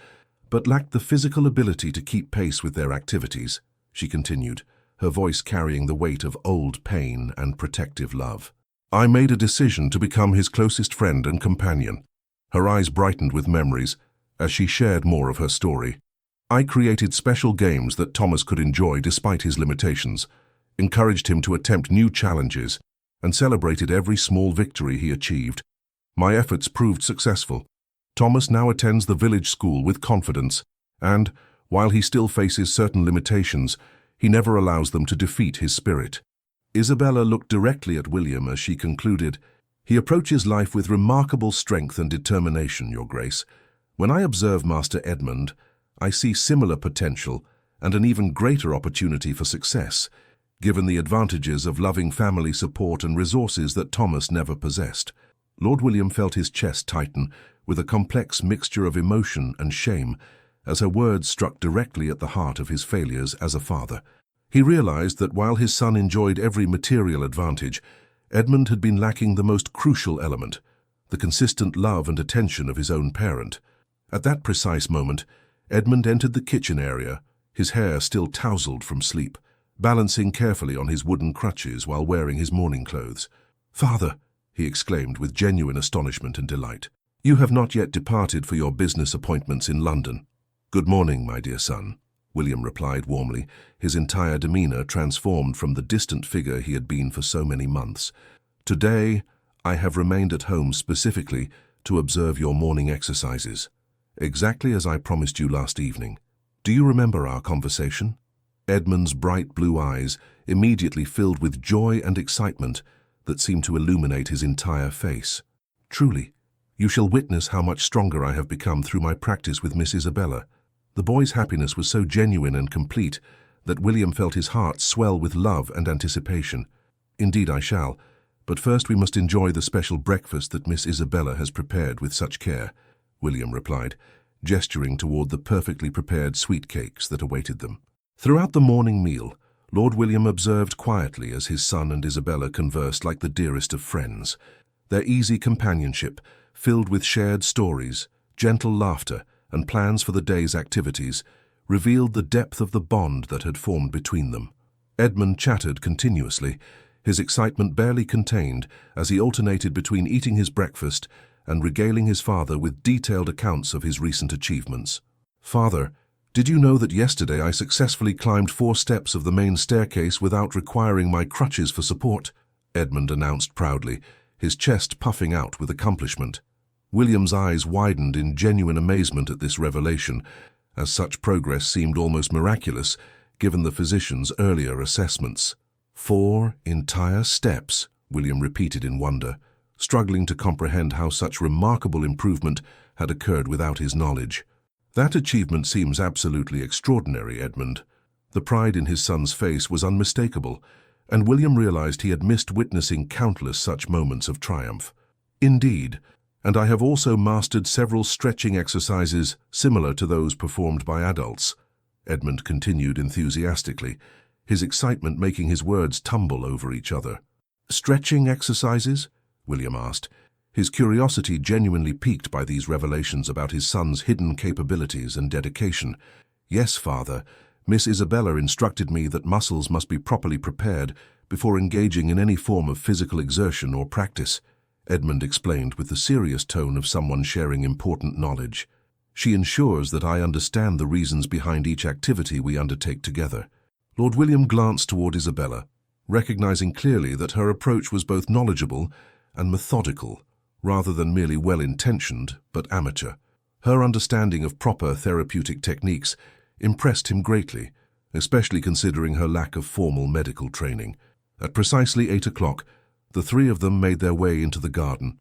but lacked the physical ability to keep pace with their activities, she continued, her voice carrying the weight of old pain and protective love. I made a decision to become his closest friend and companion. Her eyes brightened with memories as she shared more of her story. I created special games that Thomas could enjoy despite his limitations, encouraged him to attempt new challenges, and celebrated every small victory he achieved. My efforts proved successful. Thomas now attends the village school with confidence, and, while he still faces certain limitations, he never allows them to defeat his spirit. Isabella looked directly at William as she concluded, "He approaches life with remarkable strength and determination, Your Grace. When I observe Master Edmund, I see similar potential and an even greater opportunity for success, given the advantages of loving family support and resources that Thomas never possessed." Lord William felt his chest tighten with a complex mixture of emotion and shame as her words struck directly at the heart of his failures as a father. He realized that while his son enjoyed every material advantage, Edmund had been lacking the most crucial element, the consistent love and attention of his own parent. At that precise moment, Edmund entered the kitchen area, his hair still tousled from sleep, balancing carefully on his wooden crutches while wearing his morning clothes. "Father," he exclaimed with genuine astonishment and delight, "you have not yet departed for your business appointments in London." "Good morning, my dear son," William replied warmly, his entire demeanor transformed from the distant figure he had been for so many months. "Today, I have remained at home specifically to observe your morning exercises, exactly as I promised you last evening. Do you remember our conversation?" Edmund's bright blue eyes immediately filled with joy and excitement that seemed to illuminate his entire face. "Truly, you shall witness how much stronger I have become through my practice with Miss Isabella." The boy's happiness was so genuine and complete that William felt his heart swell with love and anticipation. "Indeed I shall, but first we must enjoy the special breakfast that Miss Isabella has prepared with such care," William replied, gesturing toward the perfectly prepared sweet cakes that awaited them. Throughout the morning meal, Lord William observed quietly as his son and Isabella conversed like the dearest of friends. Their easy companionship, filled with shared stories, gentle laughter, and plans for the day's activities, revealed the depth of the bond that had formed between them. Edmund chattered continuously, his excitement barely contained as he alternated between eating his breakfast and regaling his father with detailed accounts of his recent achievements. "Father, did you know that yesterday I successfully climbed 4 steps of the main staircase without requiring my crutches for support?" Edmund announced proudly, his chest puffing out with accomplishment. William's eyes widened in genuine amazement at this revelation, as such progress seemed almost miraculous, given the physician's earlier assessments. 4 entire steps, William repeated in wonder, struggling to comprehend how such remarkable improvement had occurred without his knowledge. "That achievement seems absolutely extraordinary, Edmund." The pride in his son's face was unmistakable, and William realized he had missed witnessing countless such moments of triumph. "Indeed, and I have also mastered several stretching exercises similar to those performed by adults," Edmund continued enthusiastically, his excitement making his words tumble over each other. "Stretching exercises?" William asked, his curiosity genuinely piqued by these revelations about his son's hidden capabilities and dedication. "Yes, father, Miss Isabella instructed me that muscles must be properly prepared before engaging in any form of physical exertion or practice," Edmund explained with the serious tone of someone sharing important knowledge. "She ensures that I understand the reasons behind each activity we undertake together." Lord William glanced toward Isabella, recognizing clearly that her approach was both knowledgeable and methodical, rather than merely well-intentioned but amateur. Her understanding of proper therapeutic techniques impressed him greatly, especially considering her lack of formal medical training. At precisely 8 o'clock, the 3 of them made their way into the garden.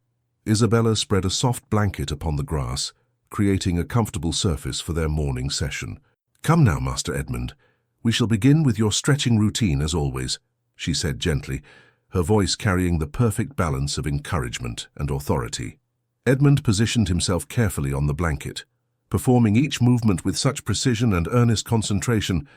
Isabella spread a soft blanket upon the grass, creating a comfortable surface for their morning session. "Come now, Master Edmund. We shall begin with your stretching routine as always," she said gently, her voice carrying the perfect balance of encouragement and authority. Edmund positioned himself carefully on the blanket, performing each movement with such precision and earnest concentration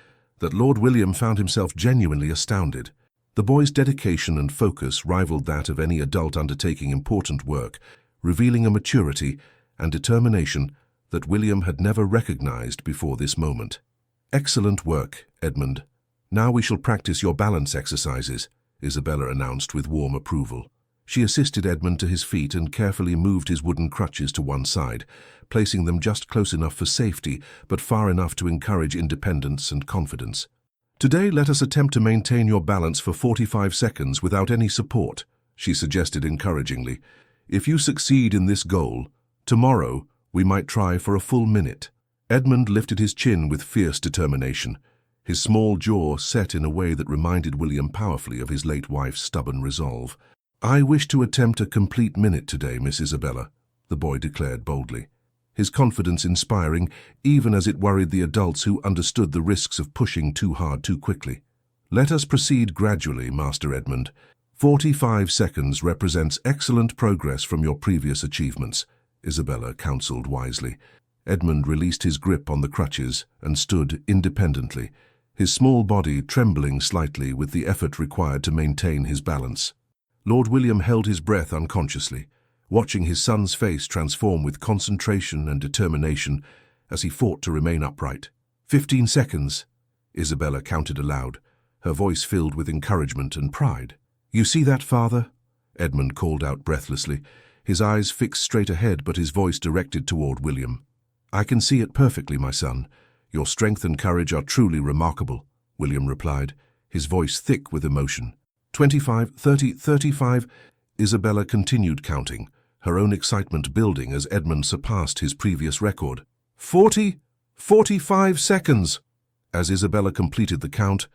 that Lord William found himself genuinely astounded. The boy's dedication and focus rivaled that of any adult undertaking important work, revealing a maturity and determination that William had never recognized before this moment. "Excellent work, Edmund. Now we shall practice your balance exercises," Isabella announced with warm approval. She assisted Edmund to his feet and carefully moved his wooden crutches to one side, placing them just close enough for safety, but far enough to encourage independence and confidence. "Today, let us attempt to maintain your balance for 45 seconds without any support," she suggested encouragingly. "If you succeed in this goal, tomorrow we might try for a full minute." Edmund lifted his chin with fierce determination, his small jaw set in a way that reminded William powerfully of his late wife's stubborn resolve. "I wish to attempt a complete minute today, Miss Isabella," the boy declared boldly, his confidence inspiring even as it worried the adults who understood the risks of pushing too hard too quickly. "Let us proceed gradually, Master Edmund. 45 seconds represents excellent progress from your previous achievements," Isabella counseled wisely. Edmund released his grip on the crutches and stood independently, his small body trembling slightly with the effort required to maintain his balance. Lord William held his breath unconsciously, watching his son's face transform with concentration and determination as he fought to remain upright. 15 seconds, Isabella counted aloud, her voice filled with encouragement and pride. "You see that, father?" Edmund called out breathlessly, his eyes fixed straight ahead but his voice directed toward William. "I can see it perfectly, my son. Your strength and courage are truly remarkable," William replied, his voice thick with emotion. 25, 30, 35, Isabella continued counting, her own excitement building as Edmund surpassed his previous record. 40, 45 seconds. As Isabella completed the count,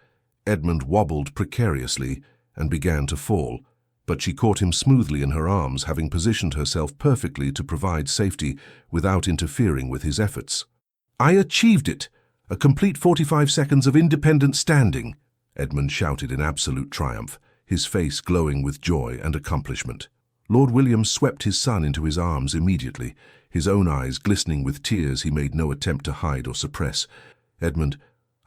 Edmund wobbled precariously and began to fall, but she caught him smoothly in her arms, having positioned herself perfectly to provide safety without interfering with his efforts. "I achieved it! A complete 45 seconds of independent standing!" Edmund shouted in absolute triumph, his face glowing with joy and accomplishment. Lord William swept his son into his arms immediately, his own eyes glistening with tears he made no attempt to hide or suppress. "Edmund,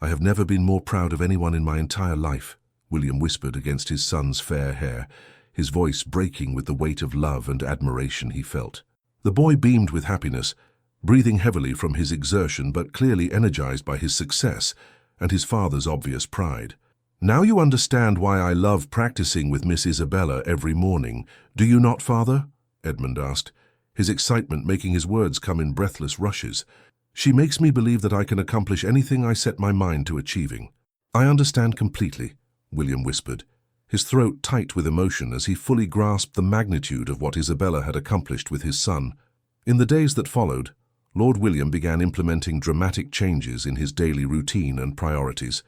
I have never been more proud of anyone in my entire life," William whispered against his son's fair hair, his voice breaking with the weight of love and admiration he felt. The boy beamed with happiness, breathing heavily from his exertion but clearly energized by his success and his father's obvious pride. "Now you understand why I love practicing with Miss Isabella every morning, do you not, father?" Edmund asked, his excitement making his words come in breathless rushes. "She makes me believe that I can accomplish anything I set my mind to achieving." "I understand completely," William whispered, his throat tight with emotion as he fully grasped the magnitude of what Isabella had accomplished with his son. In the days that followed, Lord William began implementing dramatic changes in his daily routine and priorities.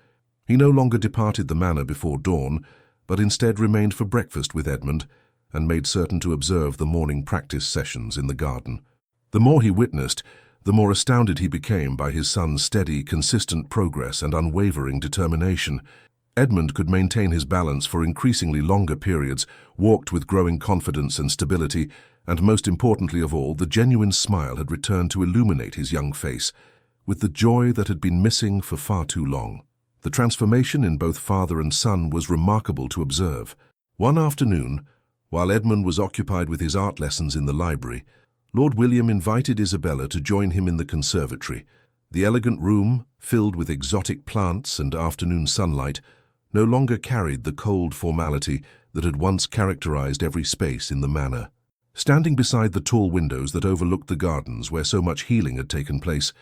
He no longer departed the manor before dawn, but instead remained for breakfast with Edmund and made certain to observe the morning practice sessions in the garden. The more he witnessed, the more astounded he became by his son's steady, consistent progress and unwavering determination. Edmund could maintain his balance for increasingly longer periods, walked with growing confidence and stability, and most importantly of all, the genuine smile had returned to illuminate his young face, with the joy that had been missing for far too long. The transformation in both father and son was remarkable to observe. One afternoon, while Edmund was occupied with his art lessons in the library, Lord William invited Isabella to join him in the conservatory. The elegant room, filled with exotic plants and afternoon sunlight, no longer carried the cold formality that had once characterized every space in the manor. Standing beside the tall windows that overlooked the gardens where so much healing had taken place,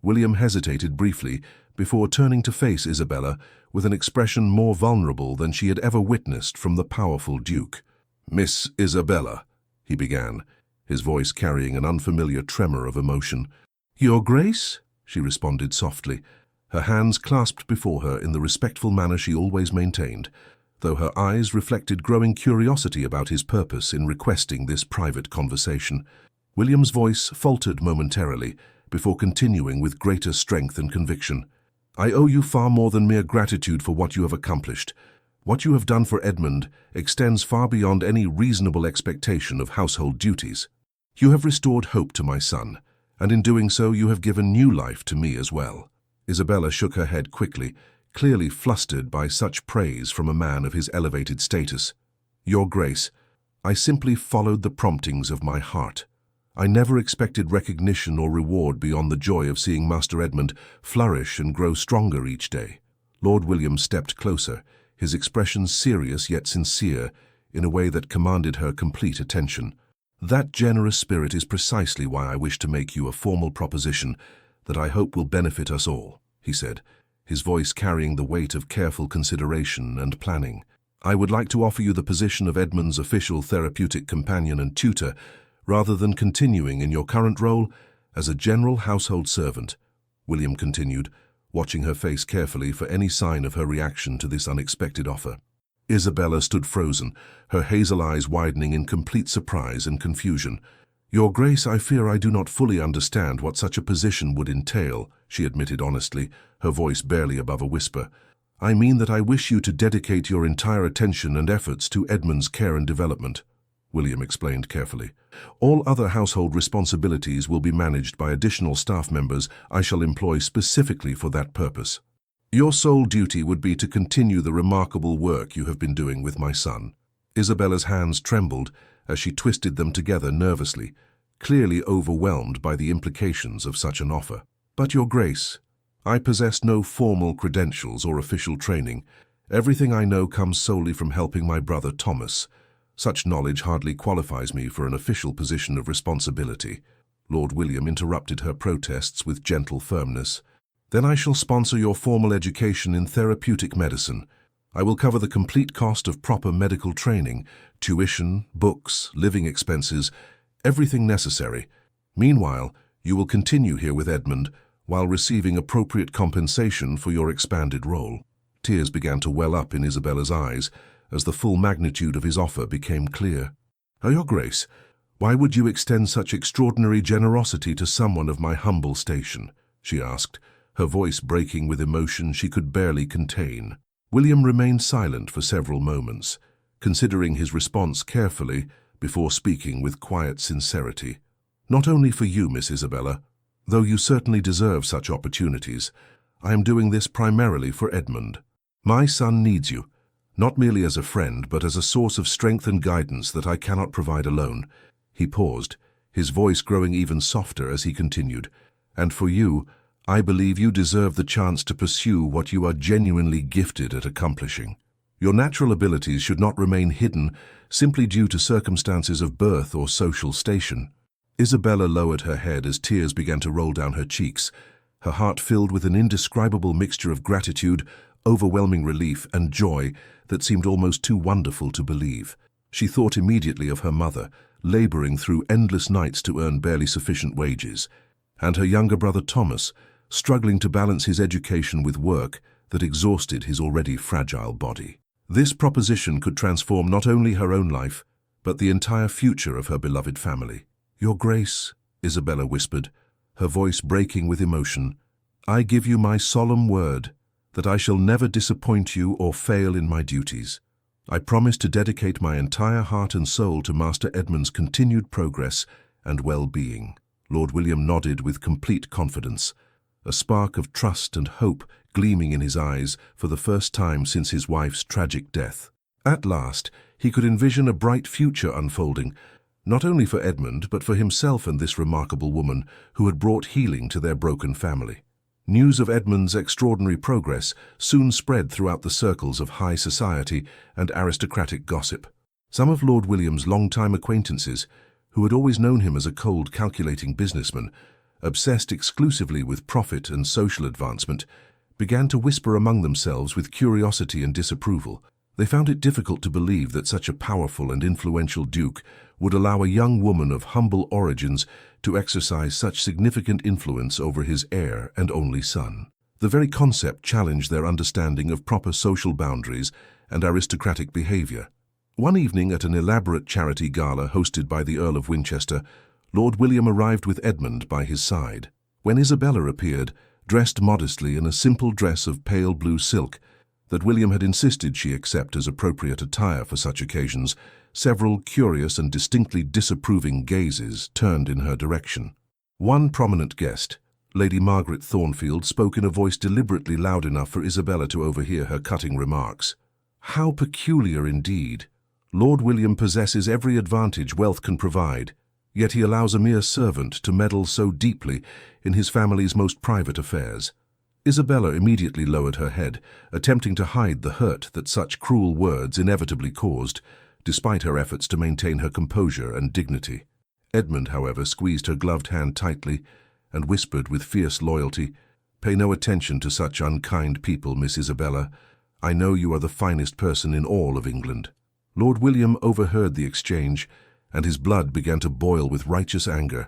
William hesitated briefly before turning to face Isabella with an expression more vulnerable than she had ever witnessed from the powerful Duke. "Miss Isabella," he began, his voice carrying an unfamiliar tremor of emotion. "Your Grace?" she responded softly, her hands clasped before her in the respectful manner she always maintained, though her eyes reflected growing curiosity about his purpose in requesting this private conversation. William's voice faltered momentarily before continuing with greater strength and conviction. "I owe you far more than mere gratitude for what you have accomplished. What you have done for Edmund extends far beyond any reasonable expectation of household duties. You have restored hope to my son, and in doing so you have given new life to me as well." Isabella shook her head quickly, clearly flustered by such praise from a man of his elevated status. "Your Grace, I simply followed the promptings of my heart. I never expected recognition or reward beyond the joy of seeing Master Edmund flourish and grow stronger each day." Lord William stepped closer, his expression serious yet sincere, in a way that commanded her complete attention. "That generous spirit is precisely why I wish to make you a formal proposition that I hope will benefit us all," he said, his voice carrying the weight of careful consideration and planning. "I would like to offer you the position of Edmund's official therapeutic companion and tutor, rather than continuing in your current role as a general household servant," William continued, watching her face carefully for any sign of her reaction to this unexpected offer. Isabella stood frozen, her hazel eyes widening in complete surprise and confusion. "Your Grace, I fear I do not fully understand what such a position would entail," she admitted honestly, her voice barely above a whisper. "I mean that I wish you to dedicate your entire attention and efforts to Edmund's care and development," William explained carefully. "All other household responsibilities will be managed by additional staff members I shall employ specifically for that purpose. Your sole duty would be to continue the remarkable work you have been doing with my son." Isabella's hands trembled as she twisted them together nervously, clearly overwhelmed by the implications of such an offer. "But Your Grace, I possess no formal credentials or official training. Everything I know comes solely from helping my brother Thomas. Such knowledge hardly qualifies me for an official position of responsibility." Lord William interrupted her protests with gentle firmness. "Then I shall sponsor your formal education in therapeutic medicine. I will cover the complete cost of proper medical training, tuition, books, living expenses, everything necessary. Meanwhile, you will continue here with Edmund while receiving appropriate compensation for your expanded role." Tears began to well up in Isabella's eyes as the full magnitude of his offer became clear. "Oh, Your Grace, why would you extend such extraordinary generosity to someone of my humble station?" she asked, her voice breaking with emotion she could barely contain. William remained silent for several moments, considering his response carefully before speaking with quiet sincerity. "Not only for you, Miss Isabella, though you certainly deserve such opportunities. I am doing this primarily for Edmund. My son needs you, not merely as a friend, but as a source of strength and guidance that I cannot provide alone." He paused, his voice growing even softer as he continued. "And for you, I believe you deserve the chance to pursue what you are genuinely gifted at accomplishing. Your natural abilities should not remain hidden simply due to circumstances of birth or social station." Isabella lowered her head as tears began to roll down her cheeks, her heart filled with an indescribable mixture of gratitude, overwhelming relief, and joy that seemed almost too wonderful to believe. She thought immediately of her mother, laboring through endless nights to earn barely sufficient wages, and her younger brother Thomas, struggling to balance his education with work that exhausted his already fragile body. This proposition could transform not only her own life, but the entire future of her beloved family. "Your Grace," Isabella whispered, her voice breaking with emotion, "I give you my solemn word that I shall never disappoint you or fail in my duties. I promise to dedicate my entire heart and soul to Master Edmund's continued progress and well-being." Lord William nodded with complete confidence, a spark of trust and hope gleaming in his eyes for the first time since his wife's tragic death. At last, he could envision a bright future unfolding, not only for Edmund, but for himself and this remarkable woman who had brought healing to their broken family. News of Edmund's extraordinary progress soon spread throughout the circles of high society and aristocratic gossip. Some of Lord William's long-time acquaintances, who had always known him as a cold, calculating businessman, obsessed exclusively with profit and social advancement, began to whisper among themselves with curiosity and disapproval. They found it difficult to believe that such a powerful and influential duke would allow a young woman of humble origins to exercise such significant influence over his heir and only son. The very concept challenged their understanding of proper social boundaries and aristocratic behavior. One evening at an elaborate charity gala hosted by the Earl of Winchester, Lord William arrived with Edmund by his side. When Isabella appeared, dressed modestly in a simple dress of pale blue silk that William had insisted she accept as appropriate attire for such occasions, several curious and distinctly disapproving gazes turned in her direction. One prominent guest, Lady Margaret Thornfield spoke in a voice deliberately loud enough for Isabella to overhear her cutting remarks. How peculiar indeed. Lord William possesses every advantage wealth can provide, yet he allows a mere servant to meddle so deeply in his family's most private affairs. Isabella immediately lowered her head, attempting to hide the hurt that such cruel words inevitably caused, despite her efforts to maintain her composure and dignity. Edmund, however, squeezed her gloved hand tightly and whispered with fierce loyalty, "Pay no attention to such unkind people, Miss Isabella. I know you are the finest person in all of England." Lord William overheard the exchange, and his blood began to boil with righteous anger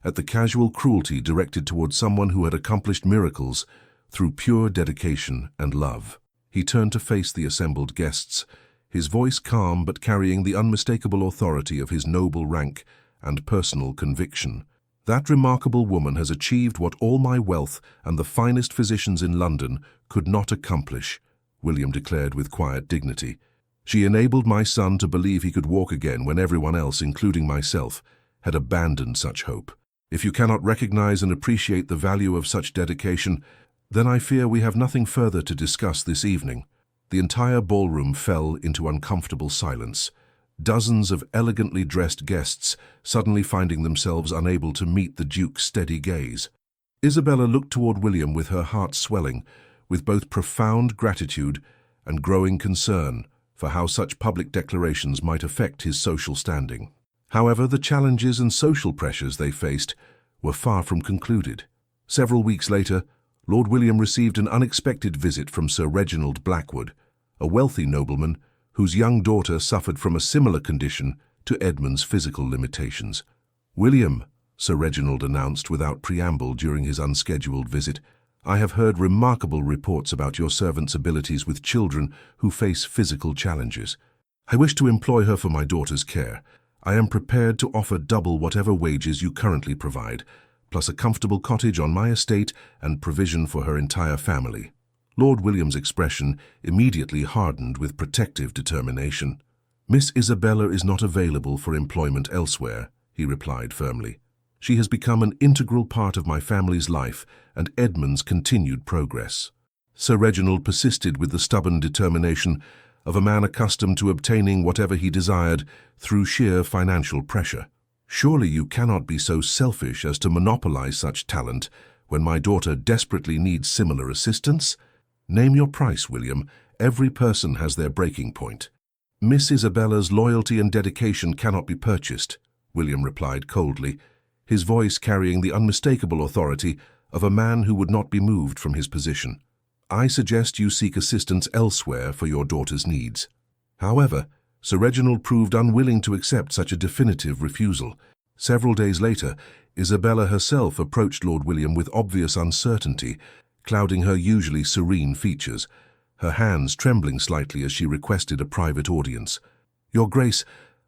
at the casual cruelty directed towards someone who had accomplished miracles through pure dedication and love. He turned to face the assembled guests, his voice calm but carrying the unmistakable authority of his noble rank and personal conviction. "That remarkable woman has achieved what all my wealth and the finest physicians in London could not accomplish," William declared with quiet dignity. "She enabled my son to believe he could walk again when everyone else, including myself, had abandoned such hope. If you cannot recognize and appreciate the value of such dedication, then I fear we have nothing further to discuss this evening." The entire ballroom fell into uncomfortable silence, dozens of elegantly dressed guests suddenly finding themselves unable to meet the Duke's steady gaze. Isabella looked toward William with her heart swelling, with both profound gratitude and growing concern for how such public declarations might affect his social standing. However, the challenges and social pressures they faced were far from concluded. Several weeks later, Lord William received an unexpected visit from Sir Reginald Blackwood, a wealthy nobleman whose young daughter suffered from a similar condition to Edmund's physical limitations. "William," Sir Reginald announced without preamble during his unscheduled visit, "I have heard remarkable reports about your servant's abilities with children who face physical challenges. I wish to employ her for my daughter's care. I am prepared to offer double whatever wages you currently provide, plus a comfortable cottage on my estate and provision for her entire family." Lord William's expression immediately hardened with protective determination. "Miss Isabella is not available for employment elsewhere," he replied firmly. "She has become an integral part of my family's life and Edmund's continued progress." Sir Reginald persisted with the stubborn determination of a man accustomed to obtaining whatever he desired through sheer financial pressure. "Surely you cannot be so selfish as to monopolize such talent when my daughter desperately needs similar assistance? Name your price, William. Every person has their breaking point." "Miss Isabella's loyalty and dedication cannot be purchased," William replied coldly, his voice carrying the unmistakable authority of a man who would not be moved from his position. "I suggest you seek assistance elsewhere for your daughter's needs." However, Sir Reginald proved unwilling to accept such a definitive refusal. Several days later, Isabella herself approached Lord William with obvious uncertainty, clouding her usually serene features, her hands trembling slightly as she requested a private audience. "Your Grace,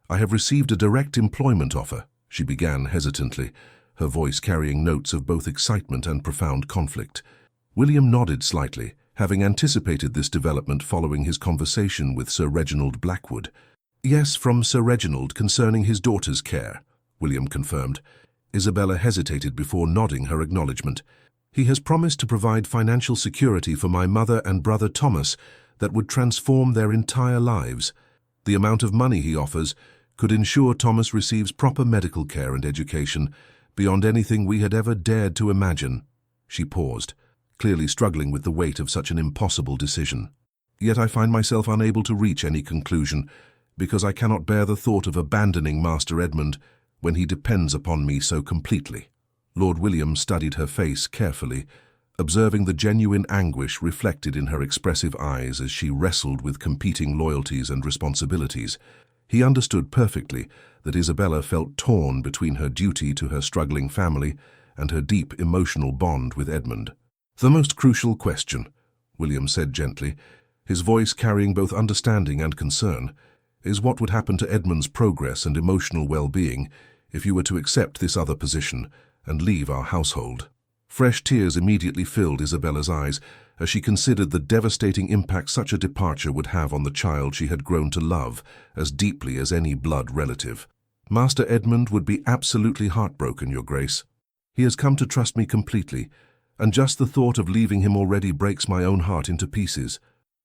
I have received a direct employment offer," she began hesitantly, her voice carrying notes of both excitement and profound conflict. William nodded slightly, having anticipated this development following his conversation with Sir Reginald Blackwood. "Yes, from Sir Reginald concerning his daughter's care," William confirmed. Isabella hesitated before nodding her acknowledgement. "He has promised to provide financial security for my mother and brother Thomas that would transform their entire lives. The amount of money he offers could ensure Thomas receives proper medical care and education beyond anything we had ever dared to imagine." She paused, clearly struggling with the weight of such an impossible decision. "Yet I find myself unable to reach any conclusion, because I cannot bear the thought of abandoning Master Edmund when he depends upon me so completely." Lord William studied her face carefully, observing the genuine anguish reflected in her expressive eyes as she wrestled with competing loyalties and responsibilities. He understood perfectly that Isabella felt torn between her duty to her struggling family and her deep emotional bond with Edmund. "The most crucial question," William said gently, his voice carrying both understanding and concern, "is what would happen to Edmund's progress and emotional well-being if you were to accept this other position and leave our household." Fresh tears immediately filled Isabella's eyes as she considered the devastating impact such a departure would have on the child she had grown to love as deeply as any blood relative. "Master Edmund would be absolutely heartbroken, Your Grace." He has come to trust me completely, and just the thought of leaving him already breaks my own heart into pieces."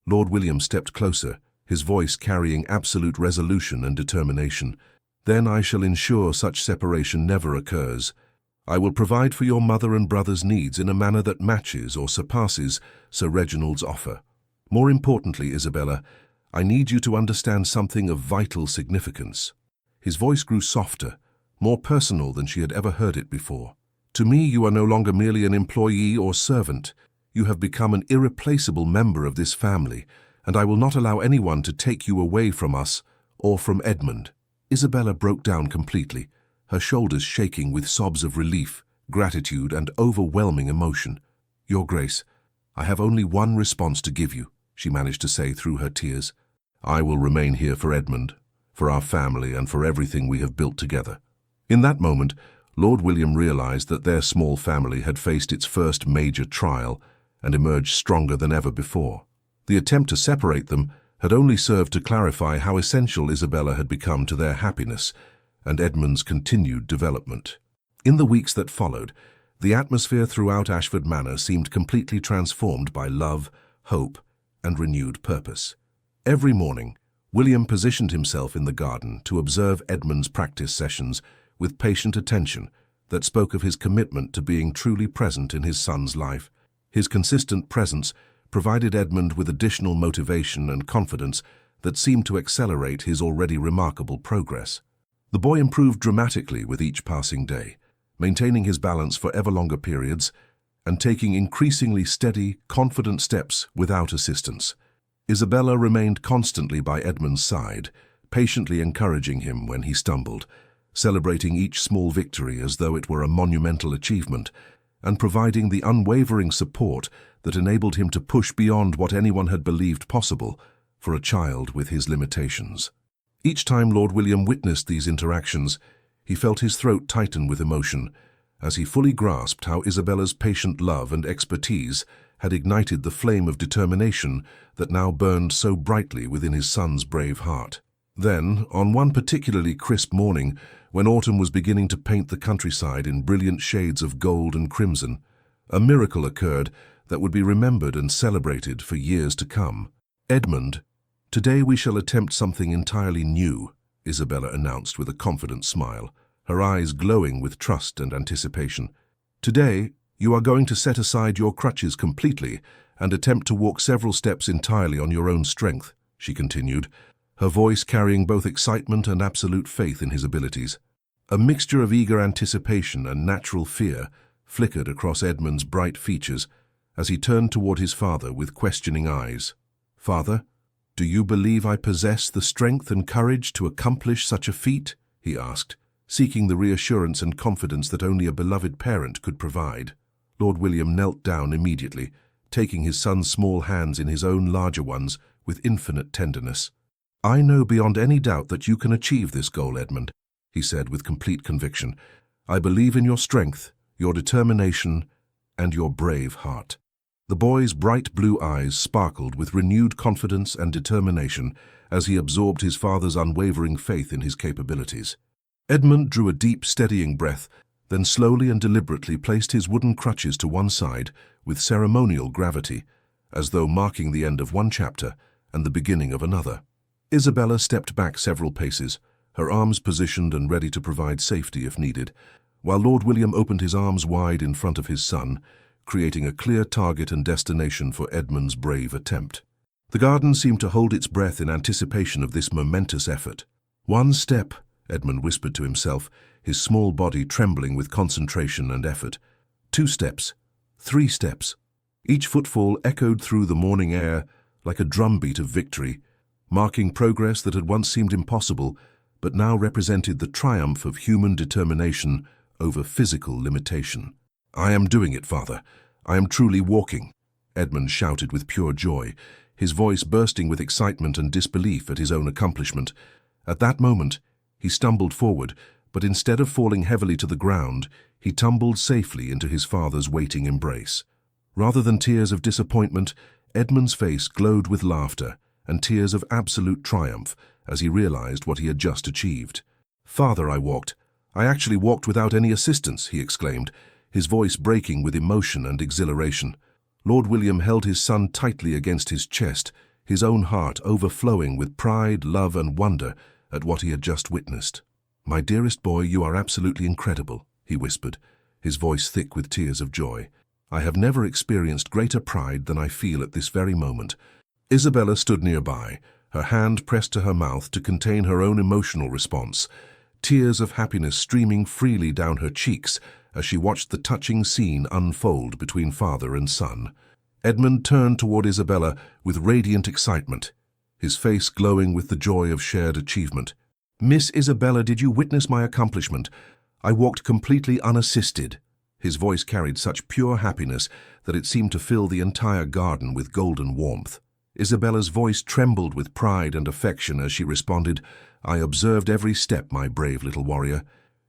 Lord William stepped closer, his voice carrying absolute resolution and determination. "Then I shall ensure such separation never occurs. I will provide for your mother and brother's needs in a manner that matches or surpasses Sir Reginald's offer. More importantly, Isabella, I need you to understand something of vital significance." His voice grew softer, more personal than she had ever heard it before. "To me, you are no longer merely an employee or servant. You have become an irreplaceable member of this family, and I will not allow anyone to take you away from us or from Edmund." Isabella broke down completely, her shoulders shaking with sobs of relief, gratitude, and overwhelming emotion. "Your Grace, I have only one response to give you," she managed to say through her tears. "I will remain here for Edmund, for our family, and for everything we have built together." In that moment, Lord William realized that their small family had faced its first major trial and emerged stronger than ever before. The attempt to separate them had only served to clarify how essential Isabella had become to their happiness and Edmund's continued development. In the weeks that followed, the atmosphere throughout Ashford Manor seemed completely transformed by love, hope, and renewed purpose. Every morning, William positioned himself in the garden to observe Edmund's practice sessions with patient attention that spoke of his commitment to being truly present in his son's life. His consistent presence provided Edmund with additional motivation and confidence that seemed to accelerate his already remarkable progress. The boy improved dramatically with each passing day, maintaining his balance for ever longer periods and taking increasingly steady, confident steps without assistance. Isabella remained constantly by Edmund's side, patiently encouraging him when he stumbled, celebrating each small victory as though it were a monumental achievement, and providing the unwavering support that enabled him to push beyond what anyone had believed possible for a child with his limitations. Each time Lord William witnessed these interactions, he felt his throat tighten with emotion, as he fully grasped how Isabella's patient love and expertise had ignited the flame of determination that now burned so brightly within his son's brave heart. Then, on one particularly crisp morning, when autumn was beginning to paint the countryside in brilliant shades of gold and crimson, a miracle occurred that would be remembered and celebrated for years to come. "Edmund, today we shall attempt something entirely new," Isabella announced with a confident smile, her eyes glowing with trust and anticipation. "Today, you are going to set aside your crutches completely and attempt to walk several steps entirely on your own strength," she continued, her voice carrying both excitement and absolute faith in his abilities. A mixture of eager anticipation and natural fear flickered across Edmund's bright features as he turned toward his father with questioning eyes. "Father, do you believe I possess the strength and courage to accomplish such a feat?" he asked, seeking the reassurance and confidence that only a beloved parent could provide. Lord William knelt down immediately, taking his son's small hands in his own larger ones with infinite tenderness. "I know beyond any doubt that you can achieve this goal, Edmund," he said with complete conviction. "I believe in your strength, your determination, and your brave heart." The boy's bright blue eyes sparkled with renewed confidence and determination as he absorbed his father's unwavering faith in his capabilities. Edmund drew a deep, steadying breath, then slowly and deliberately placed his wooden crutches to one side with ceremonial gravity, as though marking the end of one chapter and the beginning of another. Isabella stepped back several paces, her arms positioned and ready to provide safety if needed, while Lord William opened his arms wide in front of his son, creating a clear target and destination for Edmund's brave attempt. The garden seemed to hold its breath in anticipation of this momentous effort. "One step," Edmund whispered to himself, his small body trembling with concentration and effort. "2 steps, 3 steps." Each footfall echoed through the morning air like a drumbeat of victory, marking progress that had once seemed impossible, but now represented the triumph of human determination over physical limitation. "I am doing it, Father. I am truly walking," Edmund shouted with pure joy, his voice bursting with excitement and disbelief at his own accomplishment. At that moment, he stumbled forward, but instead of falling heavily to the ground, he tumbled safely into his father's waiting embrace. Rather than tears of disappointment, Edmund's face glowed with laughter and tears of absolute triumph as he realized what he had just achieved. "Father, I actually walked without any assistance," he exclaimed, his voice breaking with emotion and exhilaration. Lord William held his son tightly against his chest, his own heart overflowing with pride, love, and wonder at what he had just witnessed. "My dearest boy, you are absolutely incredible," he whispered, his voice thick with tears of joy. "I have never experienced greater pride than I feel at this very moment." Isabella stood nearby, her hand pressed to her mouth to contain her own emotional response, tears of happiness streaming freely down her cheeks as she watched the touching scene unfold between father and son. Edmund turned toward Isabella with radiant excitement, his face glowing with the joy of shared achievement. "Miss Isabella, did you witness my accomplishment? I walked completely unassisted." His voice carried such pure happiness that it seemed to fill the entire garden with golden warmth. Isabella's voice trembled with pride and affection as she responded, "I observed every step, my brave little warrior.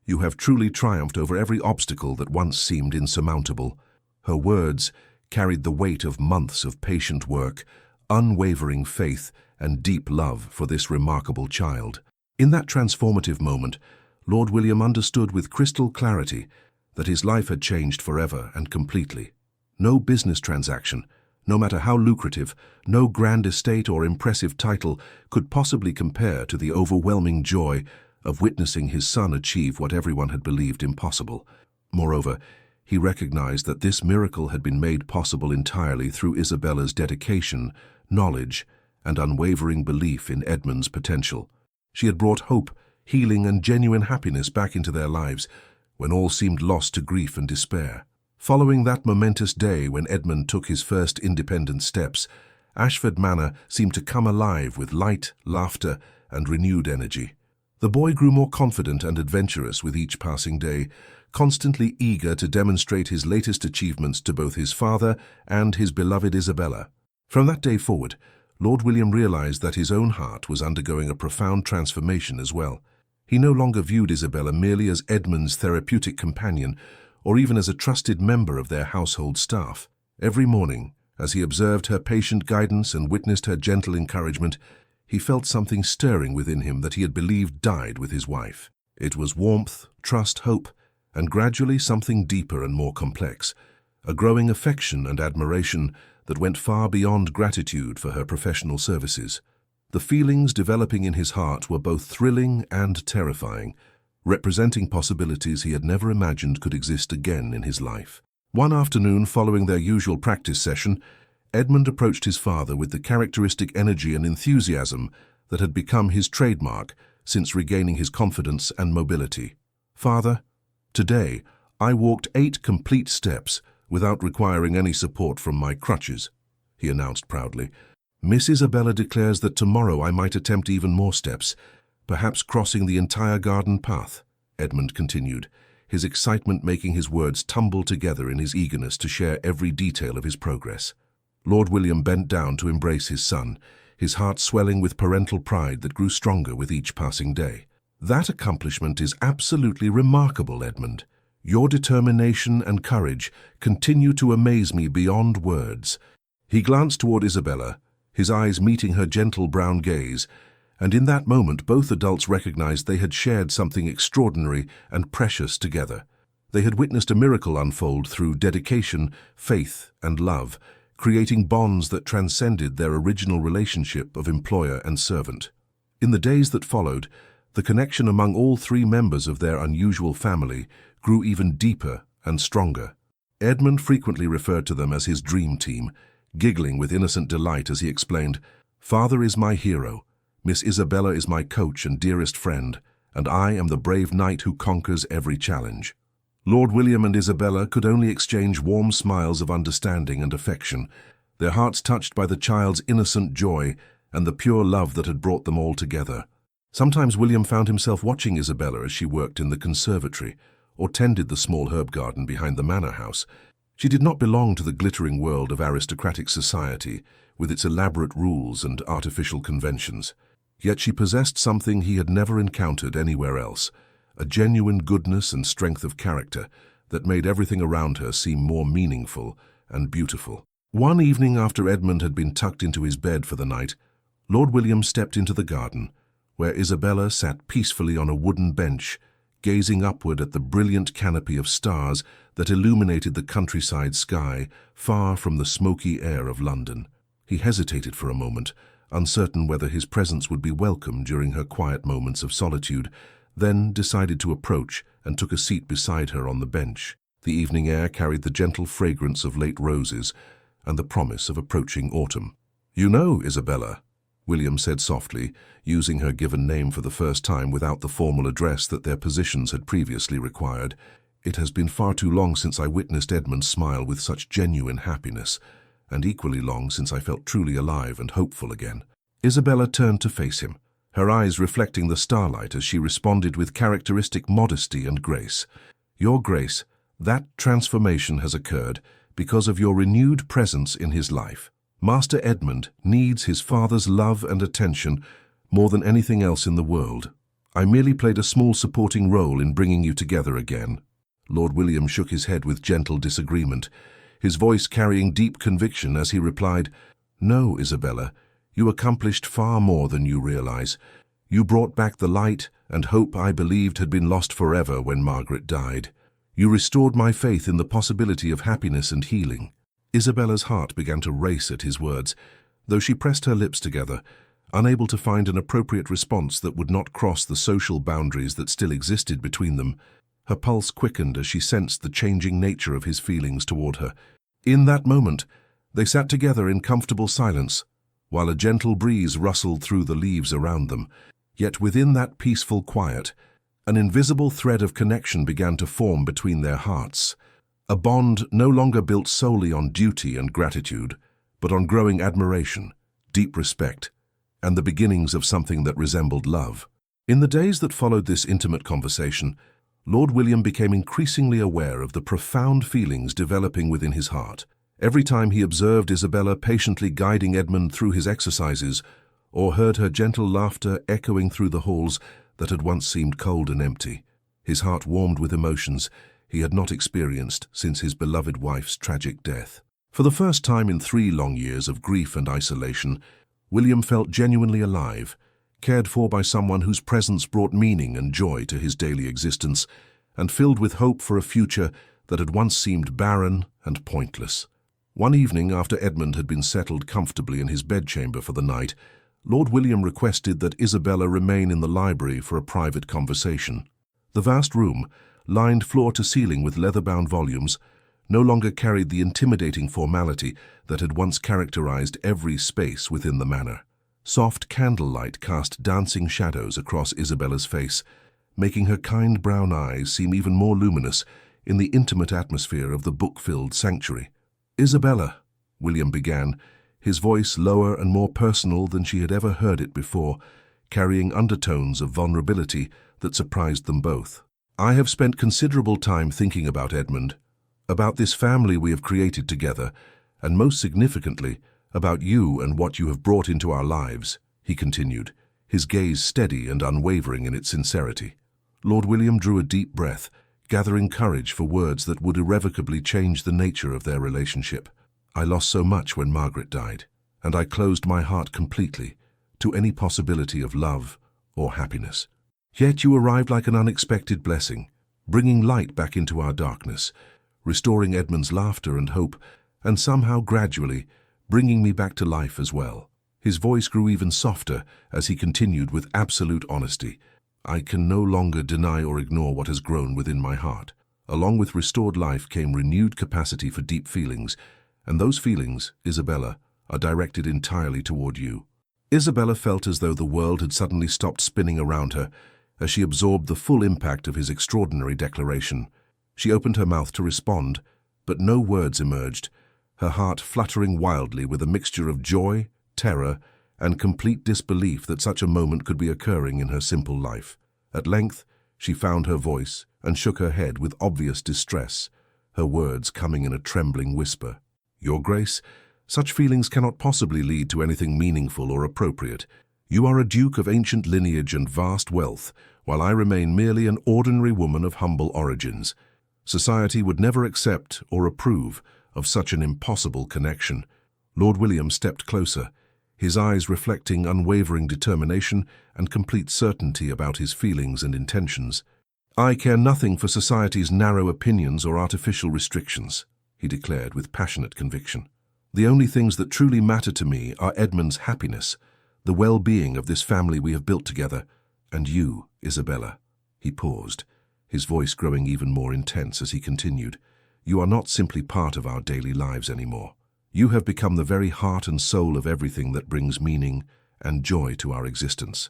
You have truly triumphed over every obstacle that once seemed insurmountable." Her words carried the weight of months of patient work, unwavering faith, and deep love for this remarkable child. In that transformative moment, Lord William understood with crystal clarity that his life had changed forever and completely. No business transaction, no matter how lucrative, no grand estate or impressive title could possibly compare to the overwhelming joy of witnessing his son achieve what everyone had believed impossible. Moreover, he recognized that this miracle had been made possible entirely through Isabella's dedication, knowledge, and unwavering belief in Edmund's potential. She had brought hope, healing, and genuine happiness back into their lives when all seemed lost to grief and despair. Following that momentous day when Edmund took his first independent steps, Ashford Manor seemed to come alive with light, laughter, and renewed energy. The boy grew more confident and adventurous with each passing day, constantly eager to demonstrate his latest achievements to both his father and his beloved Isabella. From that day forward, Lord William realized that his own heart was undergoing a profound transformation as well. He no longer viewed Isabella merely as Edmund's therapeutic companion, or even as a trusted member of their household staff. Every morning, as he observed her patient guidance and witnessed her gentle encouragement, he felt something stirring within him that he had believed died with his wife. It was warmth, trust, hope, and gradually something deeper and more complex, a growing affection and admiration that went far beyond gratitude for her professional services. The feelings developing in his heart were both thrilling and terrifying, representing possibilities he had never imagined could exist again in his life. One afternoon, following their usual practice session, Edmund approached his father with the characteristic energy and enthusiasm that had become his trademark since regaining his confidence and mobility. "Father, today I walked 8 complete steps without requiring any support from my crutches," he announced proudly. "Miss Isabella declares that tomorrow I might attempt even more steps, perhaps crossing the entire garden path," Edmund continued, his excitement making his words tumble together in his eagerness to share every detail of his progress. Lord William bent down to embrace his son, his heart swelling with parental pride that grew stronger with each passing day. "That accomplishment is absolutely remarkable, Edmund. Your determination and courage continue to amaze me beyond words." He glanced toward Isabella, his eyes meeting her gentle brown gaze, and in that moment both adults recognized they had shared something extraordinary and precious together. They had witnessed a miracle unfold through dedication, faith, and love, creating bonds that transcended their original relationship of employer and servant. In the days that followed, the connection among all 3 members of their unusual family grew even deeper and stronger. Edmund frequently referred to them as his dream team, giggling with innocent delight as he explained, "Father is my hero, Miss Isabella is my coach and dearest friend, and I am the brave knight who conquers every challenge." Lord William and Isabella could only exchange warm smiles of understanding and affection, their hearts touched by the child's innocent joy and the pure love that had brought them all together. Sometimes William found himself watching Isabella as she worked in the conservatory or tended the small herb garden behind the manor house. She did not belong to the glittering world of aristocratic society with its elaborate rules and artificial conventions. Yet she possessed something he had never encountered anywhere else, a genuine goodness and strength of character that made everything around her seem more meaningful and beautiful. One evening after Edmund had been tucked into his bed for the night, Lord William stepped into the garden, where Isabella sat peacefully on a wooden bench, gazing upward at the brilliant canopy of stars that illuminated the countryside sky far from the smoky air of London. He hesitated for a moment, uncertain whether his presence would be welcome during her quiet moments of solitude, then decided to approach and took a seat beside her on the bench. The evening air carried the gentle fragrance of late roses and the promise of approaching autumn. "You know, Isabella," William said softly, using her given name for the first time without the formal address that their positions had previously required, "it has been far too long since I witnessed Edmund smile with such genuine happiness, and equally long since I felt truly alive and hopeful again." Isabella turned to face him, her eyes reflecting the starlight as she responded with characteristic modesty and grace. "Your Grace, that transformation has occurred because of your renewed presence in his life. Master Edmund needs his father's love and attention more than anything else in the world. I merely played a small supporting role in bringing you together again." Lord William shook his head with gentle disagreement, his voice carrying deep conviction as he replied, "No, Isabella, you accomplished far more than you realize. You brought back the light and hope I believed had been lost forever when Margaret died. You restored my faith in the possibility of happiness and healing." Isabella's heart began to race at his words, though she pressed her lips together, unable to find an appropriate response that would not cross the social boundaries that still existed between them. Her pulse quickened as she sensed the changing nature of his feelings toward her. In that moment, they sat together in comfortable silence, while a gentle breeze rustled through the leaves around them. Yet within that peaceful quiet, an invisible thread of connection began to form between their hearts. A bond no longer built solely on duty and gratitude, but on growing admiration, deep respect, and the beginnings of something that resembled love. In the days that followed this intimate conversation, Lord William became increasingly aware of the profound feelings developing within his heart. Every time he observed Isabella patiently guiding Edmund through his exercises, or heard her gentle laughter echoing through the halls that had once seemed cold and empty, his heart warmed with emotions he had not experienced since his beloved wife's tragic death. For the first time in 3 long years of grief and isolation, William felt genuinely alive, cared for by someone whose presence brought meaning and joy to his daily existence, and filled with hope for a future that had once seemed barren and pointless. One evening, after Edmund had been settled comfortably in his bedchamber for the night, Lord William requested that Isabella remain in the library for a private conversation. The vast room, lined floor to ceiling with leather-bound volumes, no longer carried the intimidating formality that had once characterized every space within the manor. Soft candlelight cast dancing shadows across Isabella's face, making her kind brown eyes seem even more luminous in the intimate atmosphere of the book-filled sanctuary. "Isabella," William began, his voice lower and more personal than she had ever heard it before, carrying undertones of vulnerability that surprised them both. "I have spent considerable time thinking about Edmund, about this family we have created together, and most significantly, about you and what you have brought into our lives," he continued, his gaze steady and unwavering in its sincerity. Lord William drew a deep breath, gathering courage for words that would irrevocably change the nature of their relationship. "I lost so much when Margaret died, and I closed my heart completely to any possibility of love or happiness. Yet you arrived like an unexpected blessing, bringing light back into our darkness, restoring Edmund's laughter and hope, and somehow gradually bringing me back to life as well." His voice grew even softer as he continued with absolute honesty. "I can no longer deny or ignore what has grown within my heart. Along with restored life came renewed capacity for deep feelings, and those feelings, Isabella, are directed entirely toward you." Isabella felt as though the world had suddenly stopped spinning around her as she absorbed the full impact of his extraordinary declaration. She opened her mouth to respond, but no words emerged, her heart fluttering wildly with a mixture of joy, terror, and complete disbelief that such a moment could be occurring in her simple life. At length, she found her voice and shook her head with obvious distress, her words coming in a trembling whisper. "Your Grace, such feelings cannot possibly lead to anything meaningful or appropriate. You are a duke of ancient lineage and vast wealth, while I remain merely an ordinary woman of humble origins. Society would never accept or approve of such an impossible connection." Lord William stepped closer, his eyes reflecting unwavering determination and complete certainty about his feelings and intentions. "I care nothing for society's narrow opinions or artificial restrictions," he declared with passionate conviction. "The only things that truly matter to me are Edmund's happiness, the well-being of this family we have built together, and you, Isabella." He paused, his voice growing even more intense as he continued. "You are not simply part of our daily lives anymore. You have become the very heart and soul of everything that brings meaning and joy to our existence.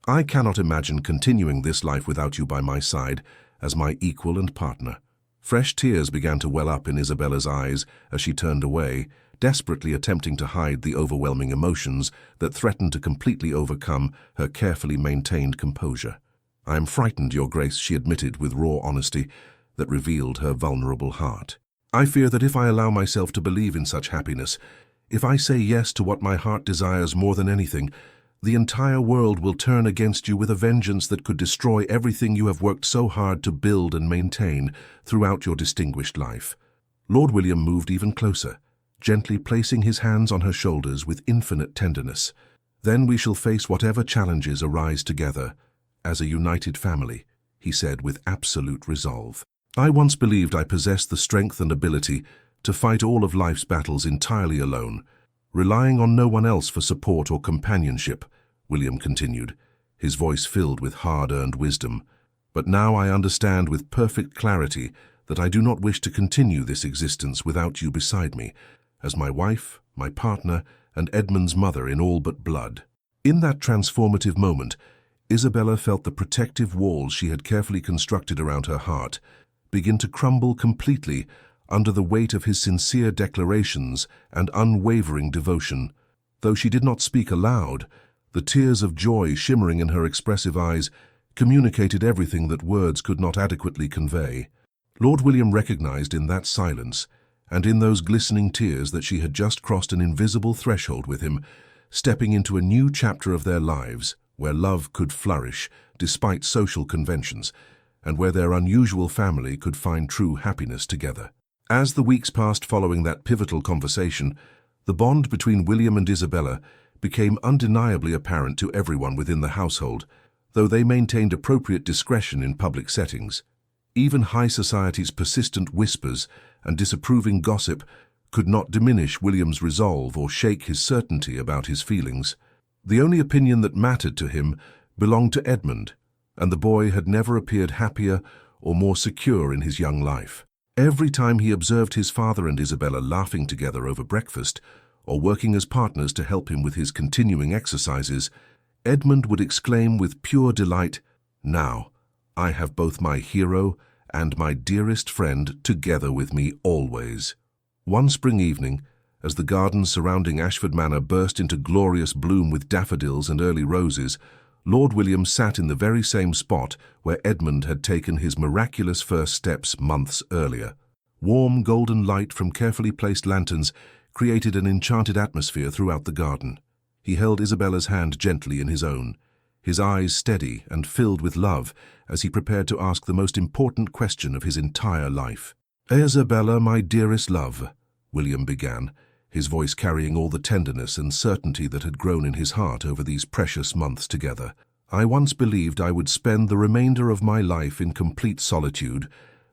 I cannot imagine continuing this life without you by my side as my equal and partner." Fresh tears began to well up in Isabella's eyes as she turned away, desperately attempting to hide the overwhelming emotions that threatened to completely overcome her carefully maintained composure. "I am frightened, Your Grace," she admitted with raw honesty that revealed her vulnerable heart. "I fear that if I allow myself to believe in such happiness, if I say yes to what my heart desires more than anything, the entire world will turn against you with a vengeance that could destroy everything you have worked so hard to build and maintain throughout your distinguished life." Lord William moved even closer, gently placing his hands on her shoulders with infinite tenderness. "Then we shall face whatever challenges arise together, as a united family," he said with absolute resolve. "I once believed I possessed the strength and ability to fight all of life's battles entirely alone, relying on no one else for support or companionship," William continued, his voice filled with hard-earned wisdom. "But now I understand with perfect clarity that I do not wish to continue this existence without you beside me, as my wife, my partner, and Edmund's mother in all but blood." In that transformative moment, Isabella felt the protective walls she had carefully constructed around her heart begin to crumble completely under the weight of his sincere declarations and unwavering devotion. Though she did not speak aloud, the tears of joy shimmering in her expressive eyes communicated everything that words could not adequately convey. Lord William recognized in that silence and in those glistening tears that she had just crossed an invisible threshold with him, stepping into a new chapter of their lives where love could flourish despite social conventions, and where their unusual family could find true happiness together. As the weeks passed following that pivotal conversation, the bond between William and Isabella became undeniably apparent to everyone within the household, though they maintained appropriate discretion in public settings. Even high society's persistent whispers and disapproving gossip could not diminish William's resolve or shake his certainty about his feelings. The only opinion that mattered to him belonged to Edmund, and the boy had never appeared happier or more secure in his young life. Every time he observed his father and Isabella laughing together over breakfast, or working as partners to help him with his continuing exercises, Edmund would exclaim with pure delight, "Now, I have both my hero and my dearest friend together with me always." One spring evening, as the gardens surrounding Ashford Manor burst into glorious bloom with daffodils and early roses, Lord William sat in the very same spot where Edmund had taken his miraculous first steps months earlier. Warm golden light from carefully placed lanterns created an enchanted atmosphere throughout the garden. He held Isabella's hand gently in his own, his eyes steady and filled with love as he prepared to ask the most important question of his entire life. "Isabella, my dearest love," William began, his voice carrying all the tenderness and certainty that had grown in his heart over these precious months together. "I once believed I would spend the remainder of my life in complete solitude,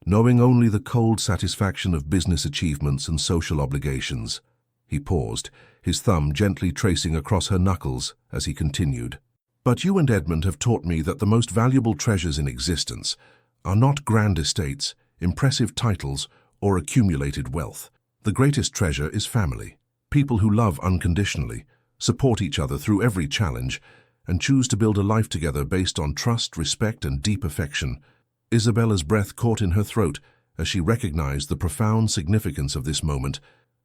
knowing only the cold satisfaction of business achievements and social obligations." He paused, his thumb gently tracing across her knuckles as he continued. "But you and Edmund have taught me that the most valuable treasures in existence are not grand estates, impressive titles, or accumulated wealth. The greatest treasure is family, people who love unconditionally, support each other through every challenge, and choose to build a life together based on trust, respect, and deep affection." Isabella's breath caught in her throat as she recognized the profound significance of this moment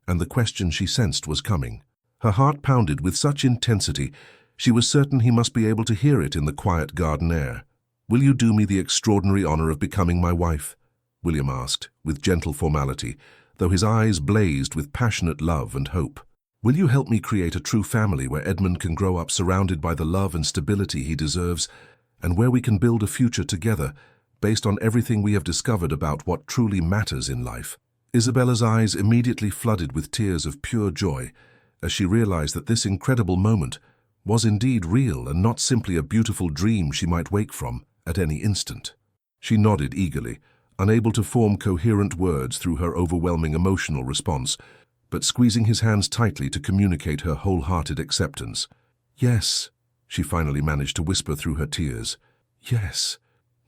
and the question she sensed was coming. Her heart pounded with such intensity, she was certain he must be able to hear it in the quiet garden air. "Will you do me the extraordinary honor of becoming my wife?" William asked, with gentle formality, though his eyes blazed with passionate love and hope. "Will you help me create a true family where Edmund can grow up surrounded by the love and stability he deserves, and where we can build a future together based on everything we have discovered about what truly matters in life?" Isabella's eyes immediately flooded with tears of pure joy as she realized that this incredible moment was indeed real and not simply a beautiful dream she might wake from at any instant. She nodded eagerly, unable to form coherent words through her overwhelming emotional response, but squeezing his hands tightly to communicate her wholehearted acceptance. "Yes," she finally managed to whisper through her tears. "Yes,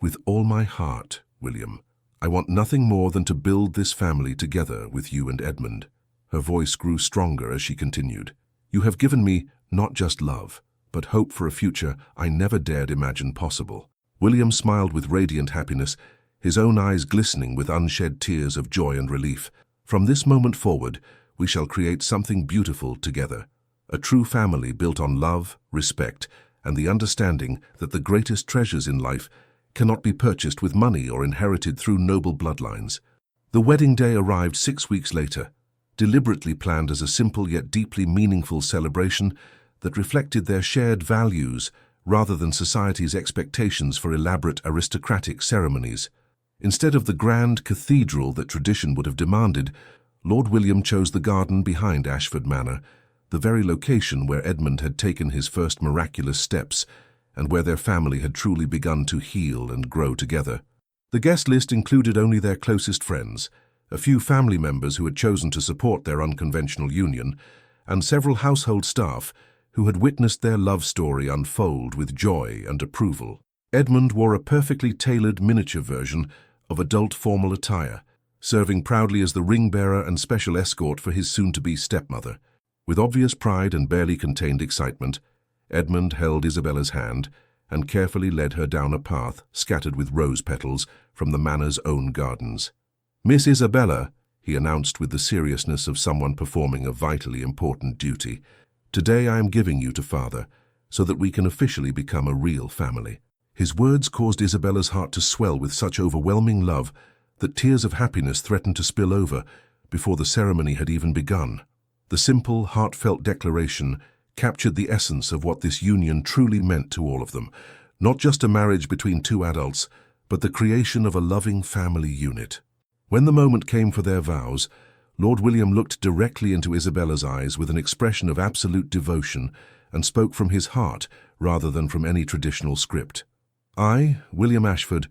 with all my heart, William. I want nothing more than to build this family together with you and Edmund." Her voice grew stronger as she continued. "You have given me not just love, but hope for a future I never dared imagine possible." William smiled with radiant happiness, his own eyes glistening with unshed tears of joy and relief. "From this moment forward, we shall create something beautiful together. A true family built on love, respect, and the understanding that the greatest treasures in life cannot be purchased with money or inherited through noble bloodlines." The wedding day arrived 6 weeks later, deliberately planned as a simple yet deeply meaningful celebration that reflected their shared values rather than society's expectations for elaborate aristocratic ceremonies. Instead of the grand cathedral that tradition would have demanded, Lord William chose the garden behind Ashford Manor, the very location where Edmund had taken his first miraculous steps and where their family had truly begun to heal and grow together. The guest list included only their closest friends, a few family members who had chosen to support their unconventional union, and several household staff who had witnessed their love story unfold with joy and approval. Edmund wore a perfectly tailored miniature version of adult formal attire, serving proudly as the ring-bearer and special escort for his soon-to-be stepmother. With obvious pride and barely contained excitement, Edmund held Isabella's hand and carefully led her down a path scattered with rose petals from the manor's own gardens. "Miss Isabella," he announced with the seriousness of someone performing a vitally important duty, "today I am giving you to Father, so that we can officially become a real family." His words caused Isabella's heart to swell with such overwhelming love that tears of happiness threatened to spill over before the ceremony had even begun. The simple, heartfelt declaration captured the essence of what this union truly meant to all of them, not just a marriage between two adults, but the creation of a loving family unit. When the moment came for their vows, Lord William looked directly into Isabella's eyes with an expression of absolute devotion and spoke from his heart rather than from any traditional script. "I, William Ashford,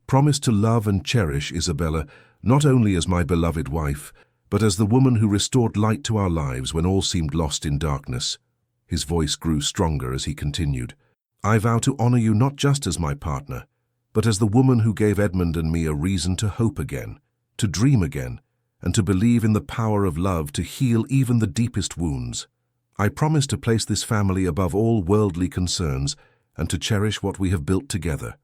promise to love and cherish Isabella not only as my beloved wife, but as the woman who restored light to our lives when all seemed lost in darkness." His voice grew stronger as he continued. "I vow to honor you not just as my partner, but as the woman who gave Edmund and me a reason to hope again, to dream again, and to believe in the power of love to heal even the deepest wounds. I promise to place this family above all worldly concerns and to cherish what we have built together."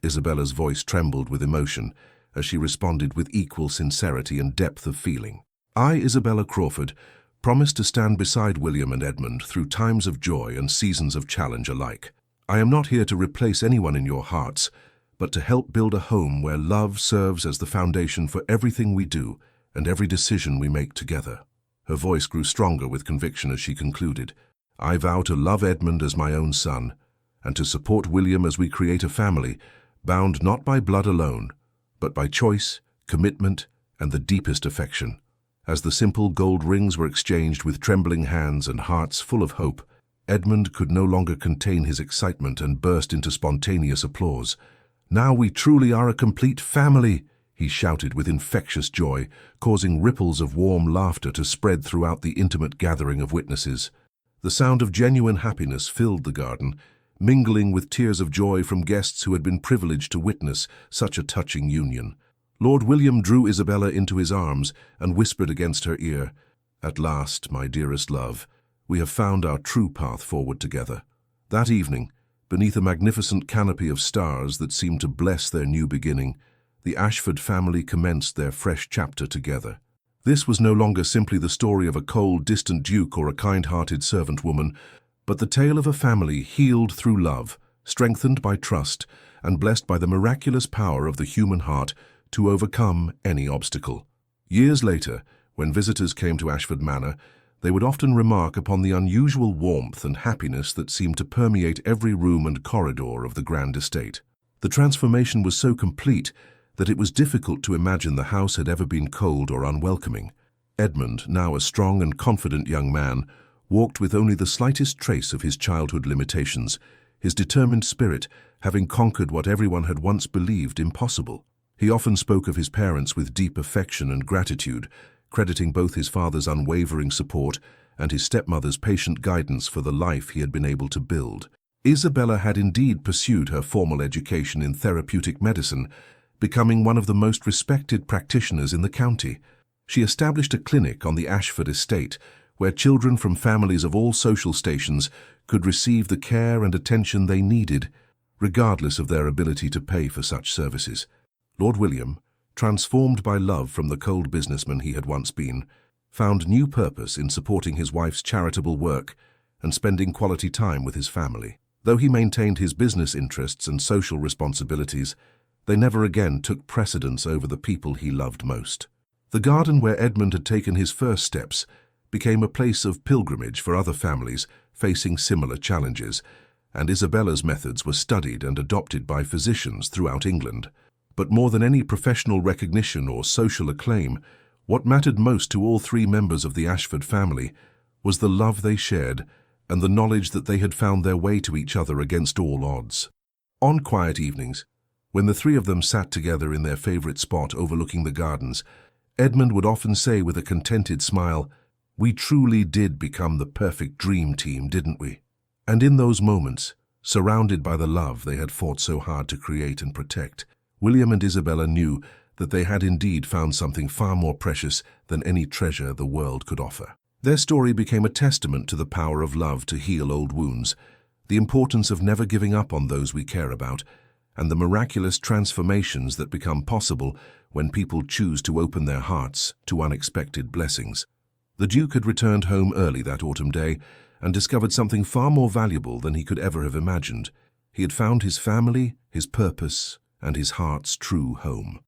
Isabella's voice trembled with emotion as she responded with equal sincerity and depth of feeling. "I, Isabella Crawford, promise to stand beside William and Edmund through times of joy and seasons of challenge alike. I am not here to replace anyone in your hearts, but to help build a home where love serves as the foundation for everything we do and every decision we make together." Her voice grew stronger with conviction as she concluded. "I vow to love Edmund as my own son, and to support William as we create a family bound not by blood alone, but by choice, commitment, and the deepest affection." As the simple gold rings were exchanged with trembling hands and hearts full of hope, Edmund could no longer contain his excitement and burst into spontaneous applause. "Now we truly are a complete family," he shouted with infectious joy, causing ripples of warm laughter to spread throughout the intimate gathering of witnesses. The sound of genuine happiness filled the garden, mingling with tears of joy from guests who had been privileged to witness such a touching union. Lord William drew Isabella into his arms and whispered against her ear, "At last, my dearest love, we have found our true path forward together." That evening, beneath a magnificent canopy of stars that seemed to bless their new beginning, the Ashford family commenced their fresh chapter together. This was no longer simply the story of a cold, distant duke or a kind-hearted servant woman, but the tale of a family healed through love, strengthened by trust, and blessed by the miraculous power of the human heart to overcome any obstacle. Years later, when visitors came to Ashford Manor, they would often remark upon the unusual warmth and happiness that seemed to permeate every room and corridor of the grand estate. The transformation was so complete that it was difficult to imagine the house had ever been cold or unwelcoming. Edmund, now a strong and confident young man, walked with only the slightest trace of his childhood limitations, his determined spirit having conquered what everyone had once believed impossible. He often spoke of his parents with deep affection and gratitude, crediting both his father's unwavering support and his stepmother's patient guidance for the life he had been able to build. Isabella had indeed pursued her formal education in therapeutic medicine, becoming one of the most respected practitioners in the county. She established a clinic on the Ashford estate, where children from families of all social stations could receive the care and attention they needed, regardless of their ability to pay for such services. Lord William, transformed by love from the cold businessman he had once been, found new purpose in supporting his wife's charitable work and spending quality time with his family. Though he maintained his business interests and social responsibilities, they never again took precedence over the people he loved most. The garden where Edmund had taken his first steps became a place of pilgrimage for other families facing similar challenges, and Isabella's methods were studied and adopted by physicians throughout England. But more than any professional recognition or social acclaim, what mattered most to all three members of the Ashford family was the love they shared and the knowledge that they had found their way to each other against all odds. On quiet evenings, when the three of them sat together in their favorite spot overlooking the gardens, Edmund would often say with a contented smile, "We truly did become the perfect dream team, didn't we?" And in those moments, surrounded by the love they had fought so hard to create and protect, William and Isabella knew that they had indeed found something far more precious than any treasure the world could offer. Their story became a testament to the power of love to heal old wounds, the importance of never giving up on those we care about, and the miraculous transformations that become possible when people choose to open their hearts to unexpected blessings. The Duke had returned home early that autumn day and discovered something far more valuable than he could ever have imagined. He had found his family, his purpose, and his heart's true home.